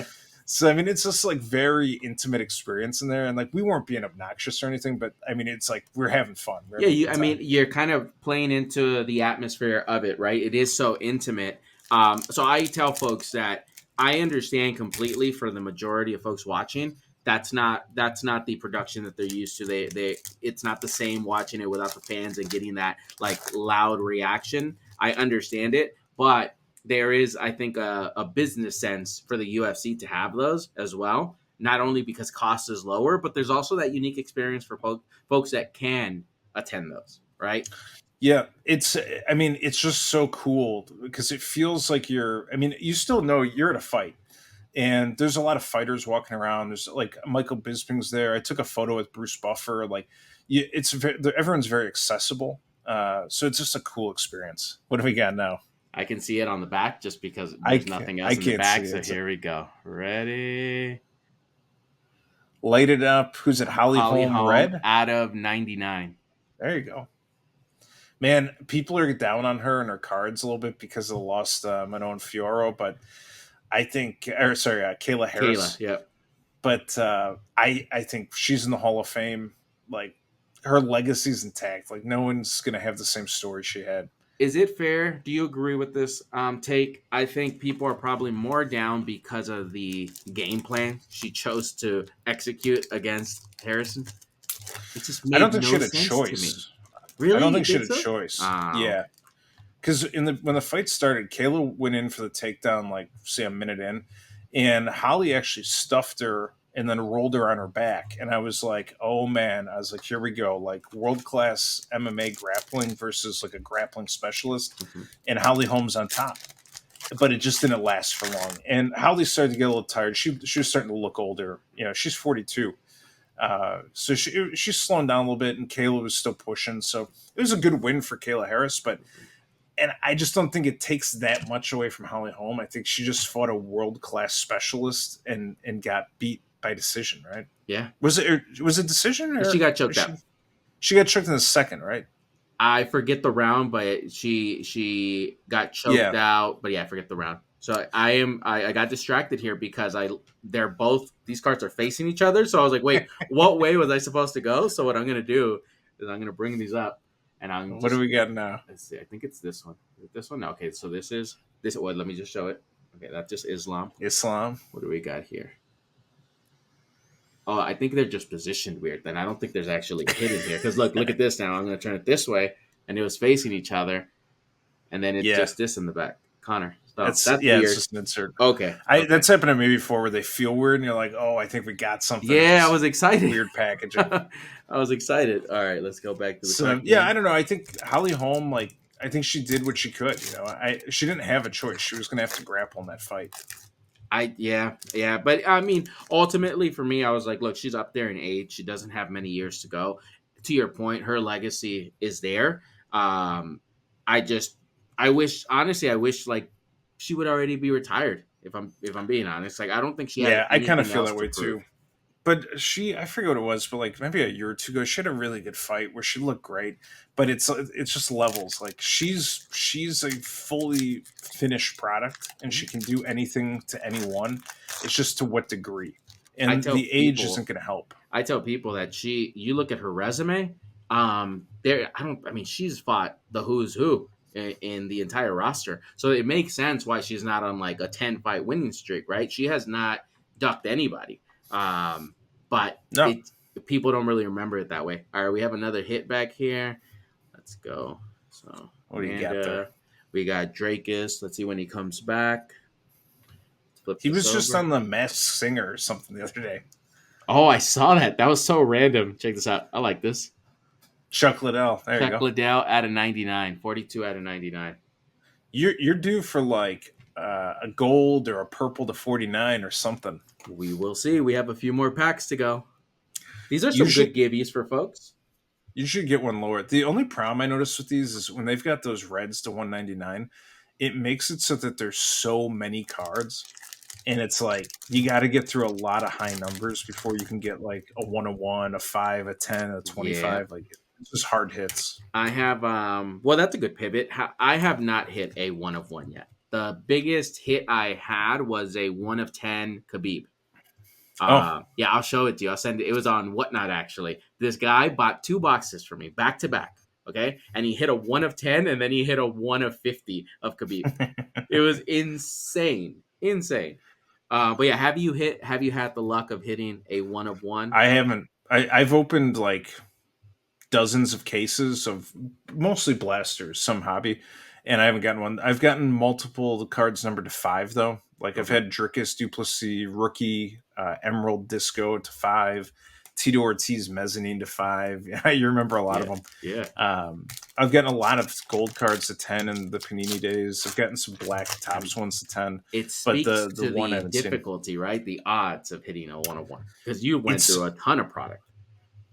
So I mean, it's just like very intimate experience in there, and like we weren't being obnoxious or anything, but I mean, it's like we're having fun. We're Yeah, having a good I time. mean, you're kind of playing into the atmosphere of it, right? It is so intimate. So I tell folks that I understand completely for the majority of folks watching. That's not the production that they're used to. They it's not the same watching it without the fans and getting that like loud reaction. I understand it, but there is, I think, a business sense for the UFC to have those as well. Not only because cost is lower, but there's also that unique experience for folks that can attend those, right? Yeah, I mean, it's just so cool because it feels like I mean, you still know you're at a fight, and there's a lot of fighters walking around. There's like Michael Bisping's there. I took a photo with Bruce Buffer. Like, everyone's very accessible. So it's just a cool experience. What do we got now? I can see it on the back just because I there's can't, nothing I else in the can't see back. So it. here we go. Ready? Light it up. Who's it? Holly Holly Holm Holm Red. out of 99. There you go. Man, people are down on her and her cards a little bit because of the lost Manon Fioro, but I think, or sorry, Kayla Kayla, Harris. yep. But I think she's in the Hall of Fame. Like her legacy's intact. Like no one's gonna have the same story she had. Is it fair? Do you agree with this take? I think people are probably more down because of the game plan she chose to execute against Harrison. It just I don't made think she no had a sense to me. choice. I Really? don't You think she think had a so? choice. Okay. Yeah, because when the fight started, Kayla went in for the takedown, like say a minute in, and Holly actually stuffed her and then rolled her on her back, and I was like, oh man, I was like, here we go, like world class MMA grappling versus like a grappling specialist, Mhm. and Holly Holm's on top. But it just didn't last for long, and Holly started to get a little tired. She was starting to look older. You know, she's 42. So she's slowing down a little bit, and Kayla was still pushing. So it was a good win for Kayla Harris, but and I just don't think it takes that much away from Holly Holm. I think she just fought a world class specialist and got beat by decision. Right? Yeah. Was it decision She or got choked out. she got choked in the second? Right? I forget the round, but she got choked Yeah. out. But yeah, I forget the round. So I got distracted here because they're both, these cards are facing each other. So I was like, wait, what way was I supposed to go? So what I'm gonna do is I'm gonna bring these up and I'm What do just, we got now? let's see. I think it's this one. Is it this one? No, okay, so this is this. Well, let me just show it. Okay, that's just Islam. Islam. What do we got here? Oh, I think they're just positioned weird. Then I don't think there's actually a hit in here. Because look at this now. I'm going to turn it this way, and it was facing each other, and then it's Yeah. just this in the back. Connor, stop. That's That's yeah. It's weird. just an insert. Okay. That's happened to me before, where they feel weird, and you're like, "Oh, I think we got something." Yeah, I It's was excited. weird packaging. I was excited. All right, let's go back to the So card yeah, I game. don't know. I think Holly Holm, like, I think she did what she could. You know, she didn't have a choice. She was going to have to grapple in that fight. Yeah, but I mean, ultimately for me, I was like, look, she's up there in age. She doesn't have many years to go. To your point, her legacy is there. I just, I wish, honestly, I wish like she would already be retired. If I'm being honest, like I don't think she has Yeah, I kind of anything feel else that to way prove. too. But I forget what it was, but like maybe a year or two ago, she had a really good fight where she looked great. But it's just levels. Like she's a fully finished product, and she can do anything to anyone. It's just to what degree, I and tell the age people, isn't going to help. I tell people that you look at her resume, I don't, I mean, she's fought the who's who in the entire roster. So it makes sense why she's not on like a 10 fight winning streak, right? She has not ducked anybody. But No, people don't really remember it that way. All right, we have another hit back here. Let's go. So what do you got there? Amanda, we got Drakus. Let's see when he comes back. Let's flip He this was just over. on the Masked Singer or something the other day. Oh, I saw that. That was so random. Check this out. I like this. Chuck Liddell. There you Chuck go. Liddell out of 99. 42 out of 99. You're due for like a gold or a purple to 49 or something. We will see. We have a few more packs to go. These are You some should good giveies for folks. you should get one lower. The only problem I noticed with these is when they've got those reds to 199, it makes it so that there's so many cards, and it's like you got to get through a lot of high numbers before you can get like a 101, a 5, a 10, a Yeah. 25. Like It's just hard hits. I have well, that's a good pivot. I have not hit a 1 of 1 yet. The biggest hit I had was a 1 of 10 Khabib. Oh, Yeah, I'll show it to you. I'll send it. It was on Whatnot actually. This guy bought 2 boxes for me back to back. Okay, and he hit a 1 of 10, and then he hit a 1 of 50 of Khabib. It was insane, insane. But yeah, Have you had the luck of hitting a 1 of 1? I haven't. I've opened like dozens of cases of mostly blasters, some hobby, and I haven't gotten one. I've gotten multiple cards numbered to 5 though. Like I've Okay. had Dricus Duplessis Rookie, Emerald Disco to 5, Tito Ortiz Mezzanine to 5. Yeah, you remember a lot of Yeah. them. Yeah. I've gotten a lot of gold cards to 10 in the Panini days. I've gotten some black I tops mean, ones to 10, it but speaks the to one I the haven't seen. difficulty, right? The odds of hitting a 1 of 1 because you went It's through a ton of product.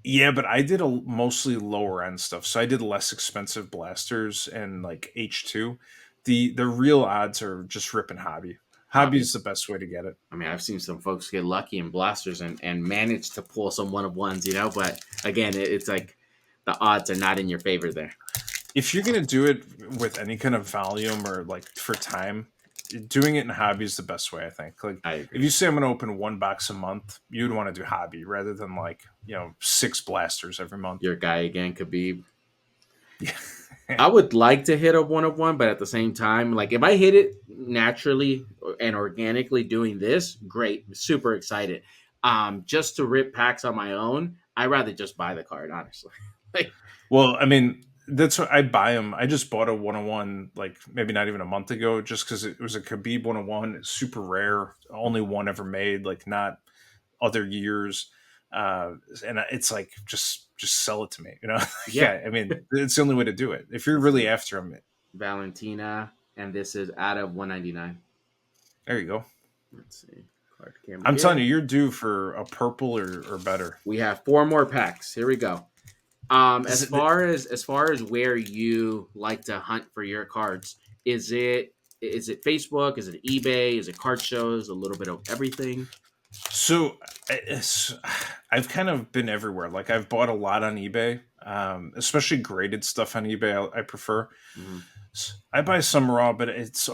Yeah, but I did a mostly lower end stuff. So I did less expensive blasters and like H2. The real odds are just ripping hobby. Hobby. Hobby's the best way to get it. I mean, I've seen some folks get lucky in blasters and manage to pull some 1 of 1s, you know. But again, it's like the odds are not in your favor there. If you're gonna do it with any kind of volume or like for time, doing it in hobby is the best way, I think. Like I if agree. you say I'm gonna open 1 box a month, you'd want to do hobby rather than like, 6 blasters every month. Your guy again could be. Yeah. I would like to hit a 1 of 1, but at the same time, like if I hit it naturally and organically doing this, great, super excited. Just to rip packs on my own, I'd rather just buy the card, honestly. Like, Well, I mean, that's what I buy them. I just bought a 101, like maybe not even a month ago, just because it was a Khabib 101. It's super rare, only one ever made, like not other years. And it's like just sell it to me, yeah, Yeah, I mean, it's the only way to do it. If you're let's really see, after them, Valentina, and this is out of 199. there you go. Let's see, card camera I'm telling here. you, you're due for a purple or better. We have 4 more packs. Here we go. Is As it, far as where you like to hunt for your cards, is it Facebook? Is it eBay? Is it card shows? A little bit of everything. So I've kind of been everywhere. Like I've bought a lot on eBay, especially graded stuff on eBay. I prefer. Mm-hmm. I buy some raw, but it's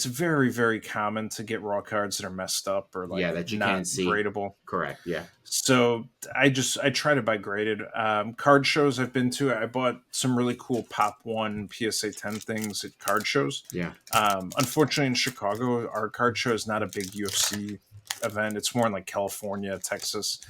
very very common to get raw cards that are messed up or Yeah, like that you not can't see. gradable. Correct. Yeah. So I try to buy graded card shows I've been to. I bought some really cool Pop One PSA 10 things at card shows. Yeah. Unfortunately, in Chicago, our card show is not a big UFC event. It's more in like California, Texas.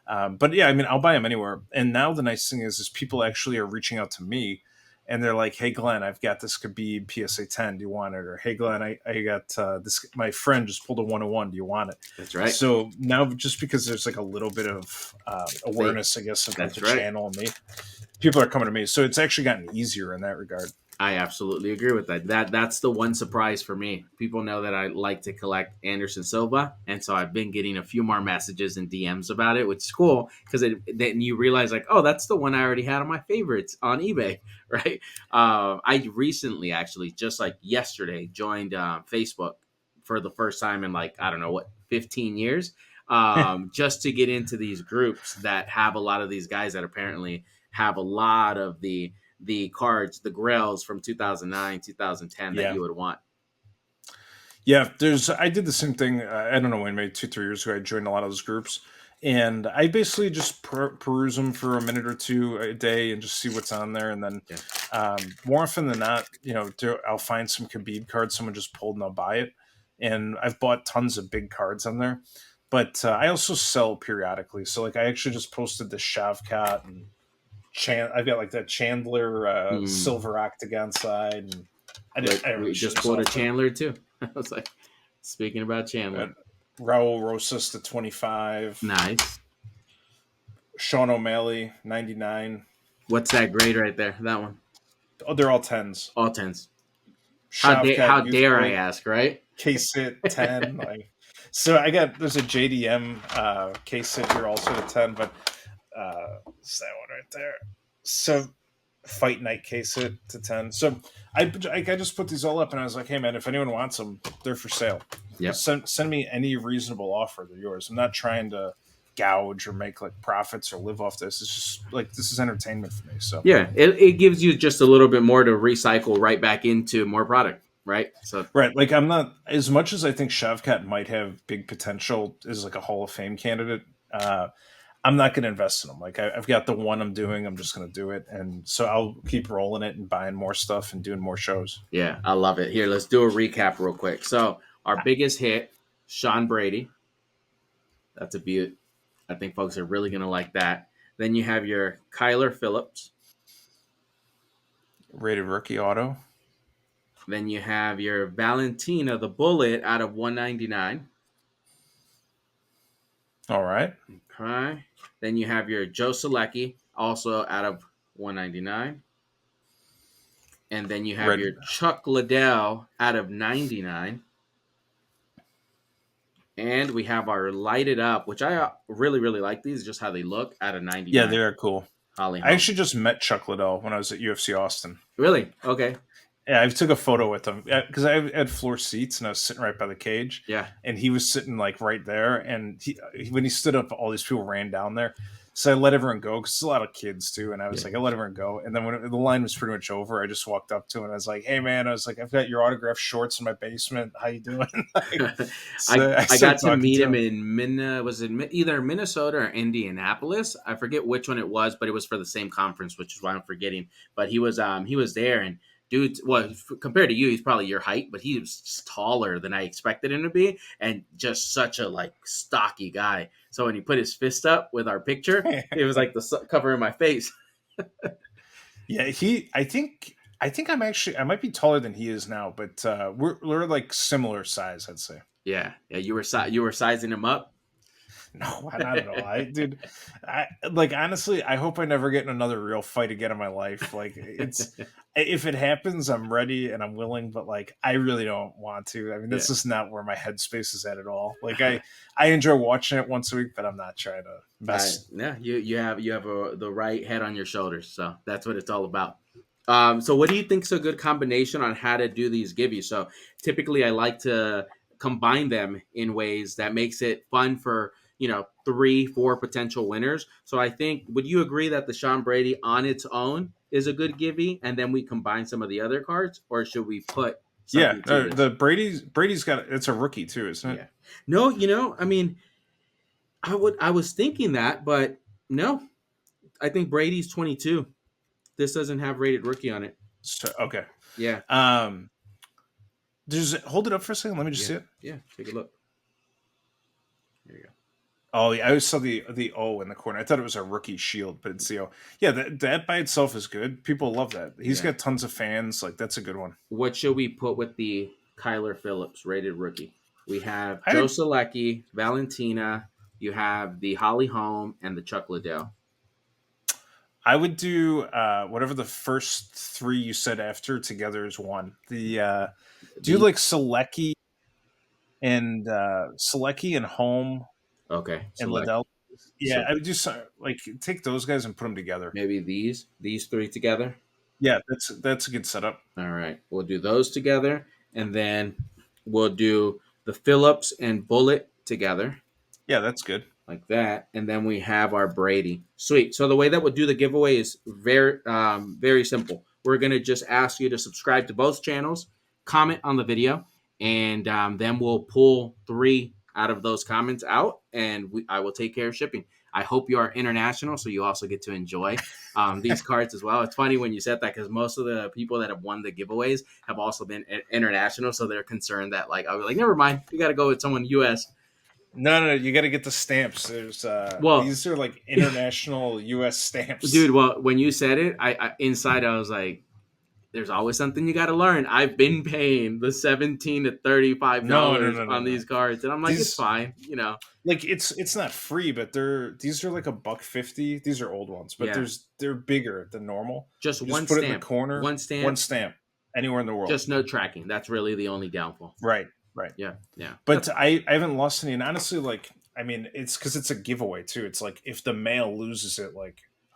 But yeah, I mean, I'll buy them anywhere. And now the nice thing is people actually are reaching out to me, and they're like, "Hey, Glenn, I've got this Khabib PSA 10. Do you want it?" Or, "Hey, Glenn, I got this. My friend just pulled a 101. Do you want it?" That's right. So now, just because there's like a little bit of awareness, I guess, of like That's the right. channel and me, people are coming to me. So it's actually gotten easier in that regard. I absolutely agree with that. That's the one surprise for me. People know that I like to collect Anderson Silva, and so I've been getting a few more messages and DMs about it, which is cool because then you realize like, oh, that's the one I already had on my favorites on eBay, right? I recently, actually, just like yesterday, joined Facebook for the first time in like I don't know what 15 years, just to get into these groups that have a lot of these guys that apparently have a lot of the cards, the grails from 2009, 2010 that Yeah. you would want. Yeah, I did the same thing. I don't know when, maybe 2, 3 years ago. I joined a lot of those groups, and I basically just peruse them for a minute or two a day and just see what's on there. And then, Yeah. more often than not, I'll find some Khabib cards someone just pulled and I'll buy it. And I've bought tons of big cards on there, but I also sell periodically. So like I actually just posted the Shavkat and I've got like that Chandler Mm. silver octagon side, and I But didn't we really show just this pulled a off, but Chandler too. I was like, speaking about Chandler, Raul Rosas to 25, nice. Sean O'Malley 99. What's that grade right there? That one, Oh, they're all tens. all tens. How Shavkat Youth dare I Break, ask, right? case hit 10. Like, so there's a JDM case hit here also to 10, but it's that one right there. So Fight Night case hit to 10. So I just put these all up and I was like, hey man, if anyone wants them, they're for sale. Yep. Send me any reasonable offer. They're yours. I'm not trying to gouge or make like profits or live off this. It's just like this is entertainment for me. So Yeah, it gives you just a little bit more to recycle right back into more product, right? So right, like I'm not as much as I think Shavkat might have big potential as like a Hall of Fame candidate. I'm not going to invest in them. Like I've got the one I'm doing. I'm just going to do it, and so I'll keep rolling it and buying more stuff and doing more shows. yeah, I love it. Here, let's do a recap real quick. So our biggest hit, Sean Brady. That's a beaut. I think folks are really gonna like that. Then you have your Kyler Phillips. Rated rookie auto. Then you have your Valentina, the Bullet, out of 199. All right. Okay. Then you have your Joe Selecki, also out of 199. And then you have Red. your Chuck Liddell out of 99. And we have our Lighted Up, which I really, really like these, just how they look, out of 99. Yeah, they are cool. Holly I Holm. actually just met Chuck Liddell when I was at UFC Austin. Really? Okay. Yeah, I took a photo with him because I had floor seats and I was sitting right by the cage. Yeah. And he was sitting like right there. And when he stood up, all these people ran down there. So I let everyone go because it's a lot of kids too. And I was like, I let everyone go. And then when the line was pretty much over, I just walked up to him and I was like, hey man, I was like, I've got your autographed shorts in my basement. How you doing? I got to meet him in either Minnesota or Indianapolis. I forget which one it was, but it was for the same conference, which is why I'm forgetting. But he was there, and dude, well, compared to you, he's probably your height, but he was just taller than I expected him to be, and just such a like stocky guy. So when he put his fist up with our picture, it was like the cover of my face. Yeah, I think I might be taller than he is now, but we're like similar size, I'd say. Yeah, you were sizing him up. No, not at all. Dude, honestly, I hope I never get in another real fight again in my life. Like it's if it happens, I'm ready and I'm willing, but like I really don't want to. I mean, that's just not where my headspace is at all. Like I enjoy watching it once a week, but I'm not trying to mess. Yeah, you have the right head on your shoulders, so that's what it's all about. So what do you think is a good combination on how to do these givey? So typically I like to combine them in ways that makes it fun for 3-4 potential winners. So I think, would you agree that the Sean Brady on its own is a good givey, and then we combine some of the other cards, or should we put something to this? The Brady's got it's a rookie too, isn't it? Yeah. No, I mean, I was thinking that, but no, I think Brady's 22. This doesn't have rated rookie on it. So, okay. Yeah. Hold it up for a second. Let me just see it. Yeah, take a look. There you go. Oh, yeah, I always saw the O in the corner. I thought it was a rookie shield, but it's the O. Yeah, that by itself is good. People love that. He's got tons of fans. Like, that's a good one. What should we put with the Kyler Phillips rated rookie? We have Joe Selecki, Valentina. You have the Holly Holm and the Chuck Liddell. I would do whatever the first three you said after together is one. Do like Selecki and Holm. Okay. And Liddell. Yeah, I would just like take those guys and put them together. Maybe these three together. Yeah, that's a good setup. All right, we'll do those together, and then we'll do the Phillips and Bullet together. Yeah, that's good. Like that, and then we have our Brady. Sweet. So the way that we'll do the giveaway is very, very simple. We're gonna just ask you to subscribe to both channels, comment on the video, and then we'll pull 3 out of those comments out, and I will take care of shipping. I hope you are international, so you also get to enjoy these cards as well. It's funny when you said that because most of the people that have won the giveaways have also been international, so they're concerned that I was like, never mind, you got to go with someone U.S. No, you got to get the stamps. There's these are like international U.S. stamps, dude. Well, when you said it, I inside I was like, there's always something you got to learn. I've been paying the $17 to $35 on these cards, and I'm like, it's fine, Like it's not free, but these are like $150. These are old ones, but they're bigger than normal. Just one put stamp. it in the corner. One stamp. Anywhere in the world. Just no tracking. That's really the only downfall. Right. Yeah. But I haven't lost any, and honestly, it's because it's a giveaway too. It's like if the mail loses it,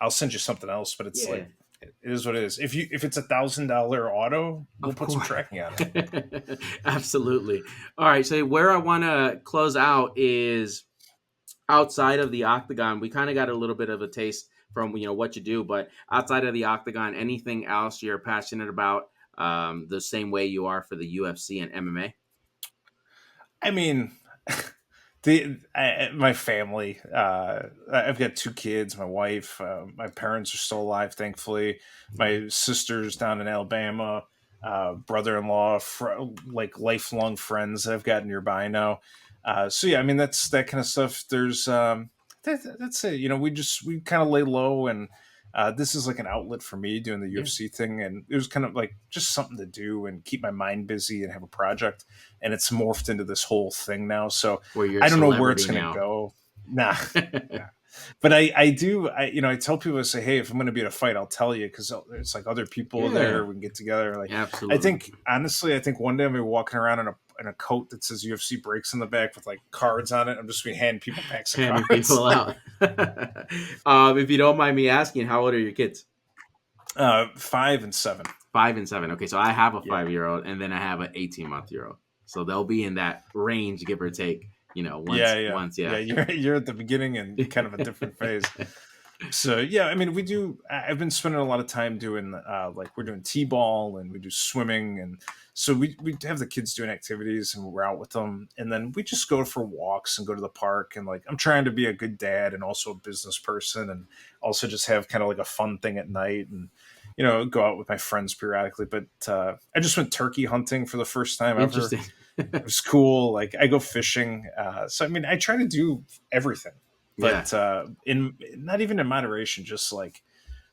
I'll send you something else, but it's it is what it is. If it's $1,000 auto, we'll put some tracking on it. Absolutely. All right. So where I want to close out is outside of the octagon, we kind of got a little bit of a taste from what you do, but outside of the octagon, anything else you're passionate about, the same way you are for the UFC and MMA? I mean, my family. I've got two kids. My wife. My parents are still alive, thankfully. My sister's down in Alabama. Brother-in-law, like lifelong friends that I've got nearby now. So yeah, I mean that's that kind of stuff. There's that's it. We kind of lay low, and this is like an outlet for me doing the Yeah, UFC thing, and it was kind of like just something to do and keep my mind busy and have a project. And it's morphed into this whole thing now. So where you're a I don't know where it's celebrity going to now. go. Nah, nah. But I do. I tell people, I say, hey, if I'm going to be at a fight, I'll tell you because it's like other people are Yeah, there. We can get together. Like I absolutely. think honestly, I think one day I'm gonna be walking around in a coat that says UFC Breaks in the back with like cards on it. I'm just gonna be handing people packs of Handing cards. people out. If you don't mind me asking, how old are your kids? 5 and 7. 5 and 7. Okay, so I have a Yeah, 5-year-old and then I have an 18-month-year-old. So they'll be in that range, give or take. yeah, yeah, Once, yeah. yeah. You're at the beginning and kind of a different phase. So yeah, I mean, we do. I've been spending a lot of time doing like we're doing t-ball and we do swimming, and so we have the kids doing activities and we're out with them, and then we just go for walks and go to the park, and like I'm trying to be a good dad and also a business person, and also just have kind of like a fun thing at night, and go out with my friends periodically. But I just went turkey hunting for the first time ever. Interesting. It was cool. Like I go fishing. So I mean, I try to do everything, Yeah, but in not even in moderation, just like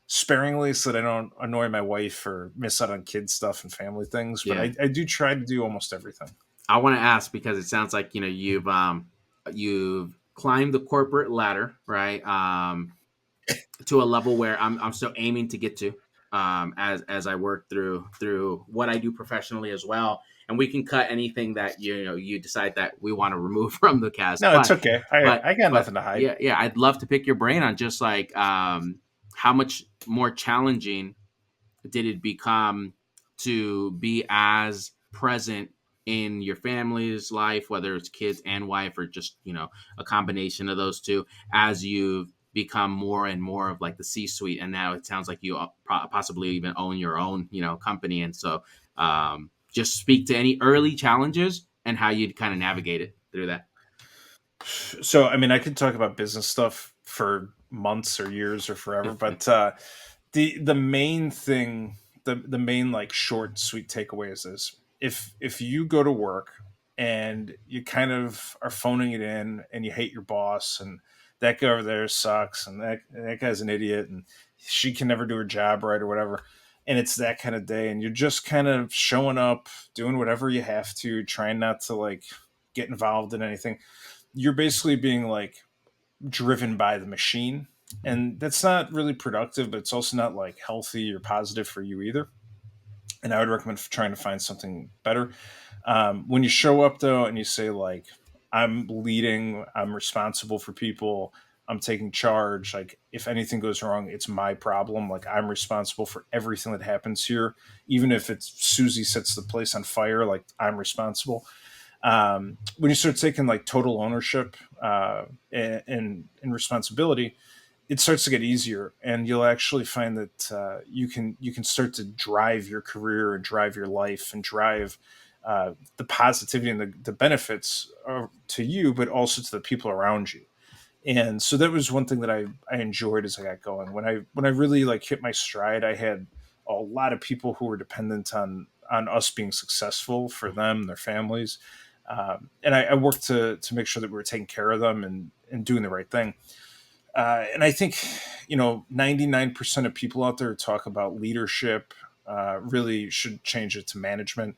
sparingly, so that I don't annoy my wife or miss out on kids stuff and family things. But yeah. I do try to do almost everything. I want to ask because it sounds like you've climbed the corporate ladder, right? To a level where I'm still aiming to get to, as I work through what I do professionally as well. And we can cut anything that you decide that we want to remove from the cast, No, it's okay. I got but nothing to hide. yeah, I'd love to pick your brain on just like how much more challenging did it become to be as present in your family's life, whether it's kids and wife or just a combination of those two, as you've become more and more of like the C-suite, and now it sounds like you possibly even own your own company, and so just speak to any early challenges and how you'd kind of navigate it through that. So I mean, I could talk about business stuff for months or years or forever, but the main thing, the main like short sweet takeaway is this: if you go to work and you kind of are phoning it in and you hate your boss and that guy over there sucks and that guy's an idiot and she can never do her job right or whatever, and it's that kind of day and you're just kind of showing up doing whatever you have to, trying not to like get involved in anything, you're basically being like driven by the machine, and that's not really productive, but it's also not like healthy or positive for you either. And I would recommend trying to find something better. When you show up though and you say like, I'm leading, I'm responsible for people, I'm taking charge, like if anything goes wrong it's my problem, like I'm responsible for everything that happens here, even if it's Susie sets the place on fire, like I'm responsible. When you start taking like total ownership and responsibility, it starts to get easier, and you'll actually find that you can start to drive your career and drive your life and drive the positivity and the benefits to you, but also to the people around you. And so that was one thing that I enjoyed as I got going. When I really like hit my stride, I had a lot of people who were dependent on us being successful for them, their families, and I worked to make sure that we were taking care of them and doing the right thing. And I think 99% of people out there talk about leadership really should change it to management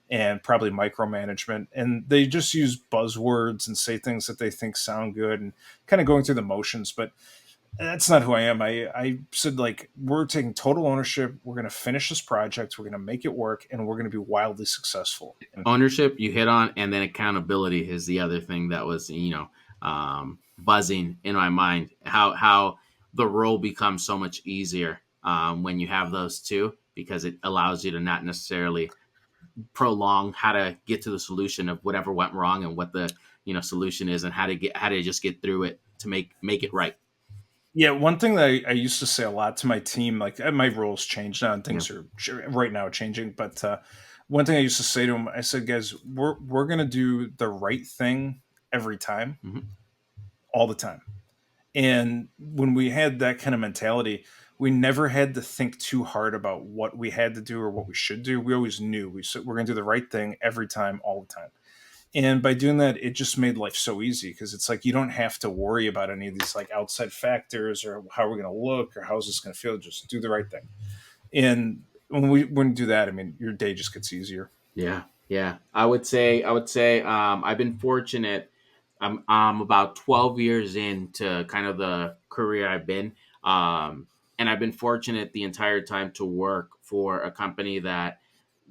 and probably micromanagement. And they just use buzzwords and say things that they think sound good and kind of going through the motions. But that's not who I am. I said, like, we're taking total ownership. We're going to finish this project. We're going to make it work, and we're going to be wildly successful. And Ownership you hit on, and then accountability is the other thing that was buzzing in my mind. How the role becomes so much easier when you have those two, because it allows you to not necessarily prolong how to get to the solution of whatever went wrong and what the solution is, and how to just get through it to make it right. Yeah, one thing that I used to say a lot to my team, like my roles changed now and Yeah. things are right now changing, but one thing I used to say to them, I said, guys, we're gonna do the right thing every time, Hmm. all the time. And when we had that kind of mentality, we never had to think too hard about what we had to do or what we should do. We always knew we said we're gonna do the right thing every time, all the time. And by doing that, it just made life so easy because it's like you don't have to worry about any of these like outside factors or how we're going to look or how's this going to feel. Just do the right thing. And when we do that, I mean, your day just gets easier. Yeah, yeah. I would say I've been fortunate. I'm about 12 years into kind of the career I've been. Um, and I've been fortunate the entire time to work for a company that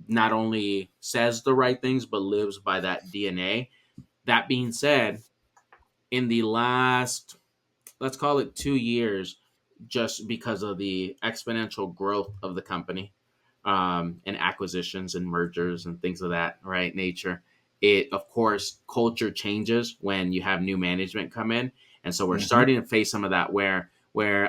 not only says the right things but lives by that DNA. That being said, in the last, let's call it 2 years, just because of the exponential growth of the company, and acquisitions and mergers and things of that right nature. It, of course, culture changes when you have new management come in, and so we're Hmm. starting to face some of that where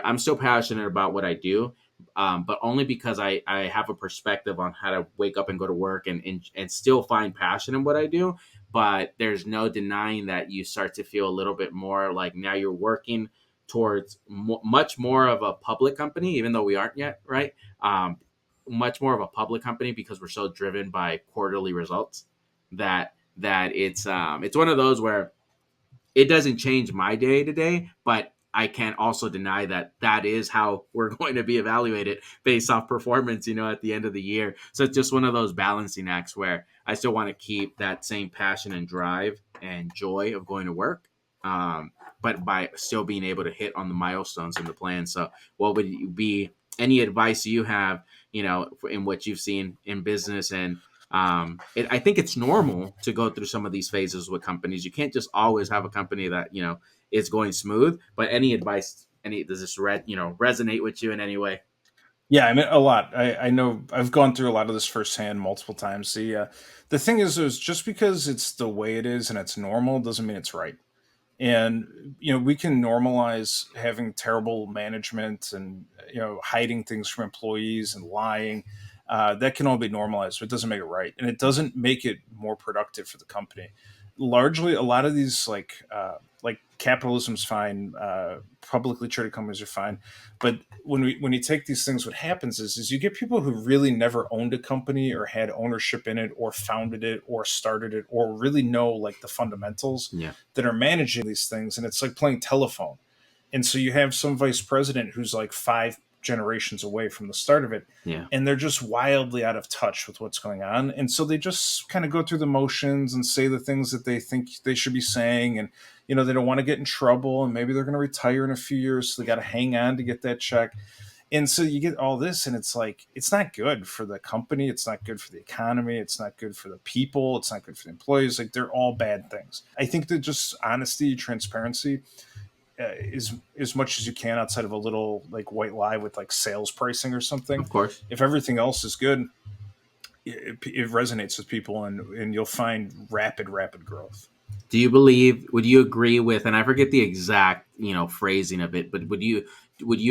I'm still passionate about what I do, but only because I have a perspective on how to wake up and go to work and still find passion in what I do. But there's no denying that you start to feel a little bit more like now you're working towards much more of a public company, even though we aren't yet, right? Um, much more of a public company because we're so driven by quarterly results that it's one of those where it doesn't change my day to day, but I can't also deny that that is how we're going to be evaluated based off performance, at the end of the year. So it's just one of those balancing acts where I still want to keep that same passion and drive and joy of going to work, but by still being able to hit on the milestones in the plan. So, what would be any advice you have, in what you've seen in business and I think it's normal to go through some of these phases with companies. You can't just always have a company that is going smooth. But any advice? Any does this resonate with you in any way? Yeah, I mean a lot. I know I've gone through a lot of this firsthand multiple times. The thing is just because it's the way it is and it's normal doesn't mean it's right. And we can normalize having terrible management and hiding things from employees and lying. That can all be normalized, but it doesn't make it right, and it doesn't make it more productive for the company. Largely, a lot of these like capitalism's fine, publicly traded companies are fine, but when you take these things, what happens is you get people who really never owned a company or had ownership in it or founded it or started it or really know like the fundamentals Yeah, that are managing these things, and it's like playing telephone. And so you have some vice president who's like five generations away from the start of it, yeah, and they're just wildly out of touch with what's going on. And so they just kind of go through the motions and say the things that they think they should be saying. And, they don't want to get in trouble. And maybe they're going to retire in a few years. So they got to hang on to get that check. And so you get all this, and it's like, it's not good for the company. It's not good for the economy. It's not good for the people. It's not good for the employees. Like, they're all bad things. I think that just honesty, transparency, is as much as you can outside of a little like white lie with like sales pricing or something. of course. If everything else is good, it resonates with people, and you'll find rapid growth. Do you believe? Would you agree with? And I forget the exact phrasing of it, but would you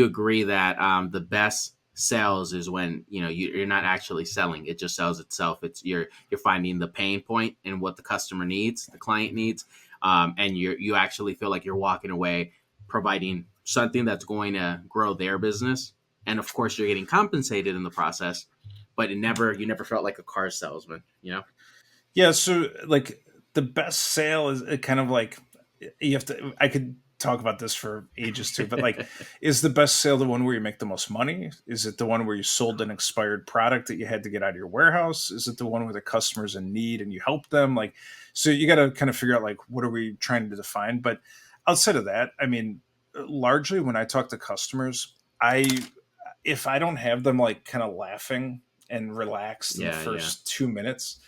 agree that the best sales is when you're not actually selling; it just sells itself. It's you're finding the pain point and what the customer needs, the client needs, and you actually feel like you're walking away providing something that's going to grow their business, and of course you're getting compensated in the process. But you never felt like a car salesman, Yeah, so like the best sale is kind of like you have to. I could talk about this for ages too, but like, is the best sale the one where you make the most money? Is it the one where you sold an expired product that you had to get out of your warehouse? Is it the one where the customer's in need and you help them? Like, so you got to kind of figure out like what are we trying to define? But outside of that, I mean, largely when I talk to customers, I if I don't have them like kind of laughing and relaxed in the yeah, yeah, first 2 minutes,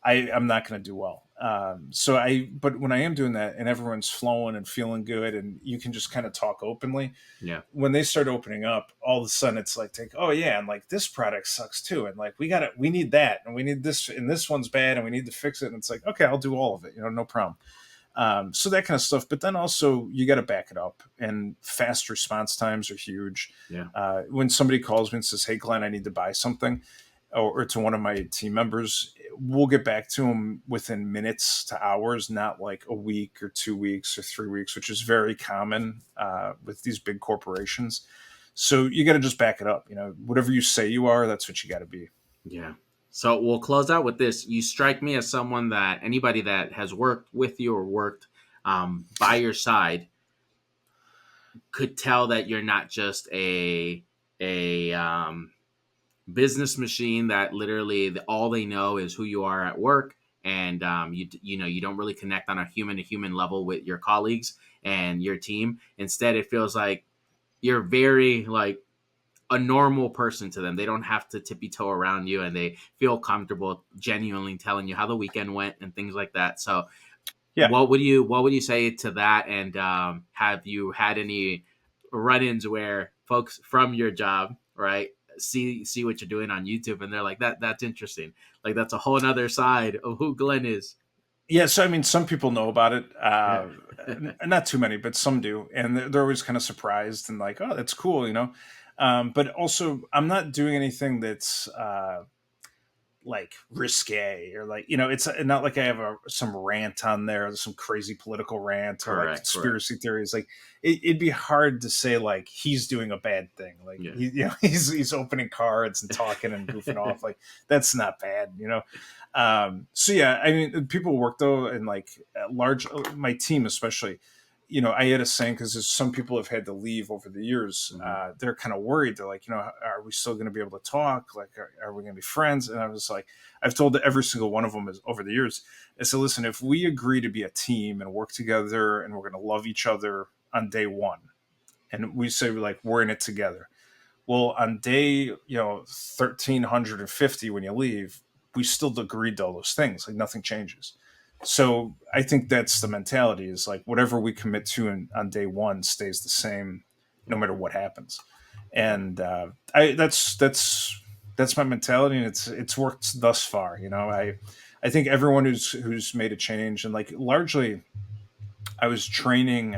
I'm not going to do well. But when I am doing that and everyone's flowing and feeling good and you can just kind of talk openly, yeah. when they start opening up, all of a sudden it's like, oh yeah, and like this product sucks too, and like we need that, and we need this, and this one's bad, and we need to fix it. And it's like, okay, I'll do all of it, no problem. So that kind of stuff. But then also you got to back it up, and fast response times are huge. Yeah. When somebody calls me and says, "Hey, Glenn, I need to buy something," or to one of my team members, we'll get back to them within minutes to hours, not like a week or 2 weeks or 3 weeks, which is very common with these big corporations. So you got to just back it up. Whatever you say you are, that's what you got to be. Yeah. So we'll close out with this. You strike me as someone that anybody that has worked with you or worked by your side could tell that you're not just a business machine that literally all they know is who you are at work, and you don't really connect on a human to human level with your colleagues and your team. Instead, it feels like you're very like a normal person to them. They don't have to tippy toe around you, and they feel comfortable genuinely telling you how the weekend went and things like that. So Yeah. what would you say to that? And have you had any run-ins where folks from your job, right, see what you're doing on YouTube and they're like, that's interesting. Like that's a whole other side of who Glenn is. Yeah, so I mean, some people know about it. Yeah. Not too many, but some do, and they're always kind of surprised and like, "Oh, that's cool." But also, I'm not doing anything that's like risque or like it's not like I have some rant on there, some crazy political rant or like Correct. conspiracy theories. Like it'd be hard to say like he's doing a bad thing, like Yeah. he's opening cards and talking and goofing off, like that's not bad. So yeah, I mean, people work though, and like large my team especially. I had a saying because some people have had to leave over the years. Mhm. They're kind of worried. They're like, are we still going to be able to talk? Like, are we going to be friends? And I was like, I've told every single one of them is over the years. I said, listen, if we agree to be a team and work together, and we're going to love each other on day one, and we say like we're in it together. Well, on day 1350 when you leave, we still agreed to all those things. Like nothing changes. So I think that's the mentality, is like whatever we commit to on day one stays the same no matter what happens. And that's my mentality, and it's worked thus far. I think everyone who's made a change, and like largely I was training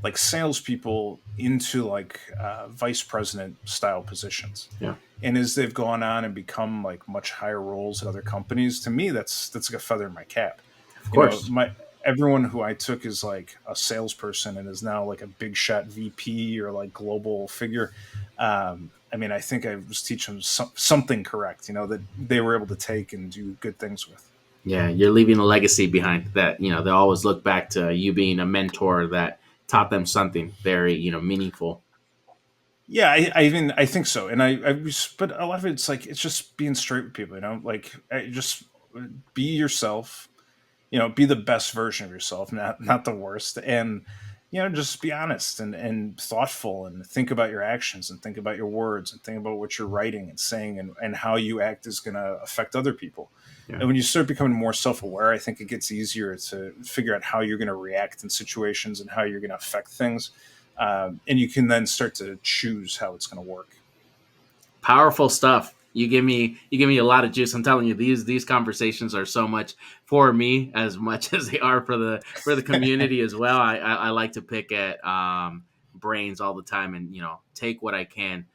like salespeople into like vice president style positions. Yeah. And as they've gone on and become like much higher roles at other companies, to me that's like a feather in my cap. Of You know, course. my everyone who I took is like a salesperson and is now like a big shot VP or like global figure. I mean, I think I was teaching them something correct, that they were able to take and do good things with. Yeah, you're leaving a legacy behind that. They always look back to you being a mentor that taught them something very, meaningful. Yeah, I think so, and but a lot of it's like it's just being straight with people, like just be yourself, be the best version of yourself, not the worst, and just be honest and thoughtful, and think about your actions and think about your words and think about what you're writing and saying, and how you act is going to affect other people. Yeah. And when you start becoming more self-aware, I think it gets easier to figure out how you're going to react in situations and how you're going to affect things, and you can then start to choose how it's going to work. Powerful stuff. You give me a lot of juice. I'm telling you, these conversations are so much for me as much as they are for the community as well. I like to pick at brains all the time, and take what I can.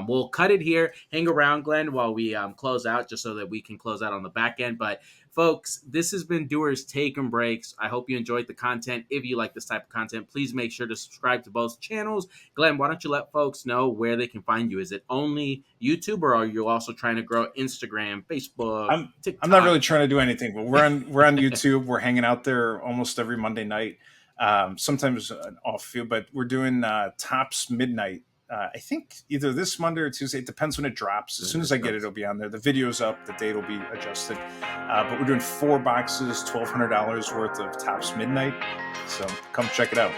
We'll cut it here. Hang around, Glenn, while we close out, just so that we can close out on the back end. But folks, this has been Doers Take Breaks. I hope you enjoyed the content. If you like this type of content, please make sure to subscribe to both channels. Glenn, why don't you let folks know where they can find you? Is it only YouTube, or are you also trying to grow Instagram, Facebook, I'm not TikTok? really trying to do anything, but we're on YouTube. We're hanging out there almost every Monday night. Sometimes an off field, but we're doing Tops Midnight. I think either this Monday or Tuesday. It depends when it drops. As soon as I get it, it'll be on there. The video's up. The date will be adjusted. But we're doing 4 boxes, $1,200 worth of Tops Midnight. So come check it out.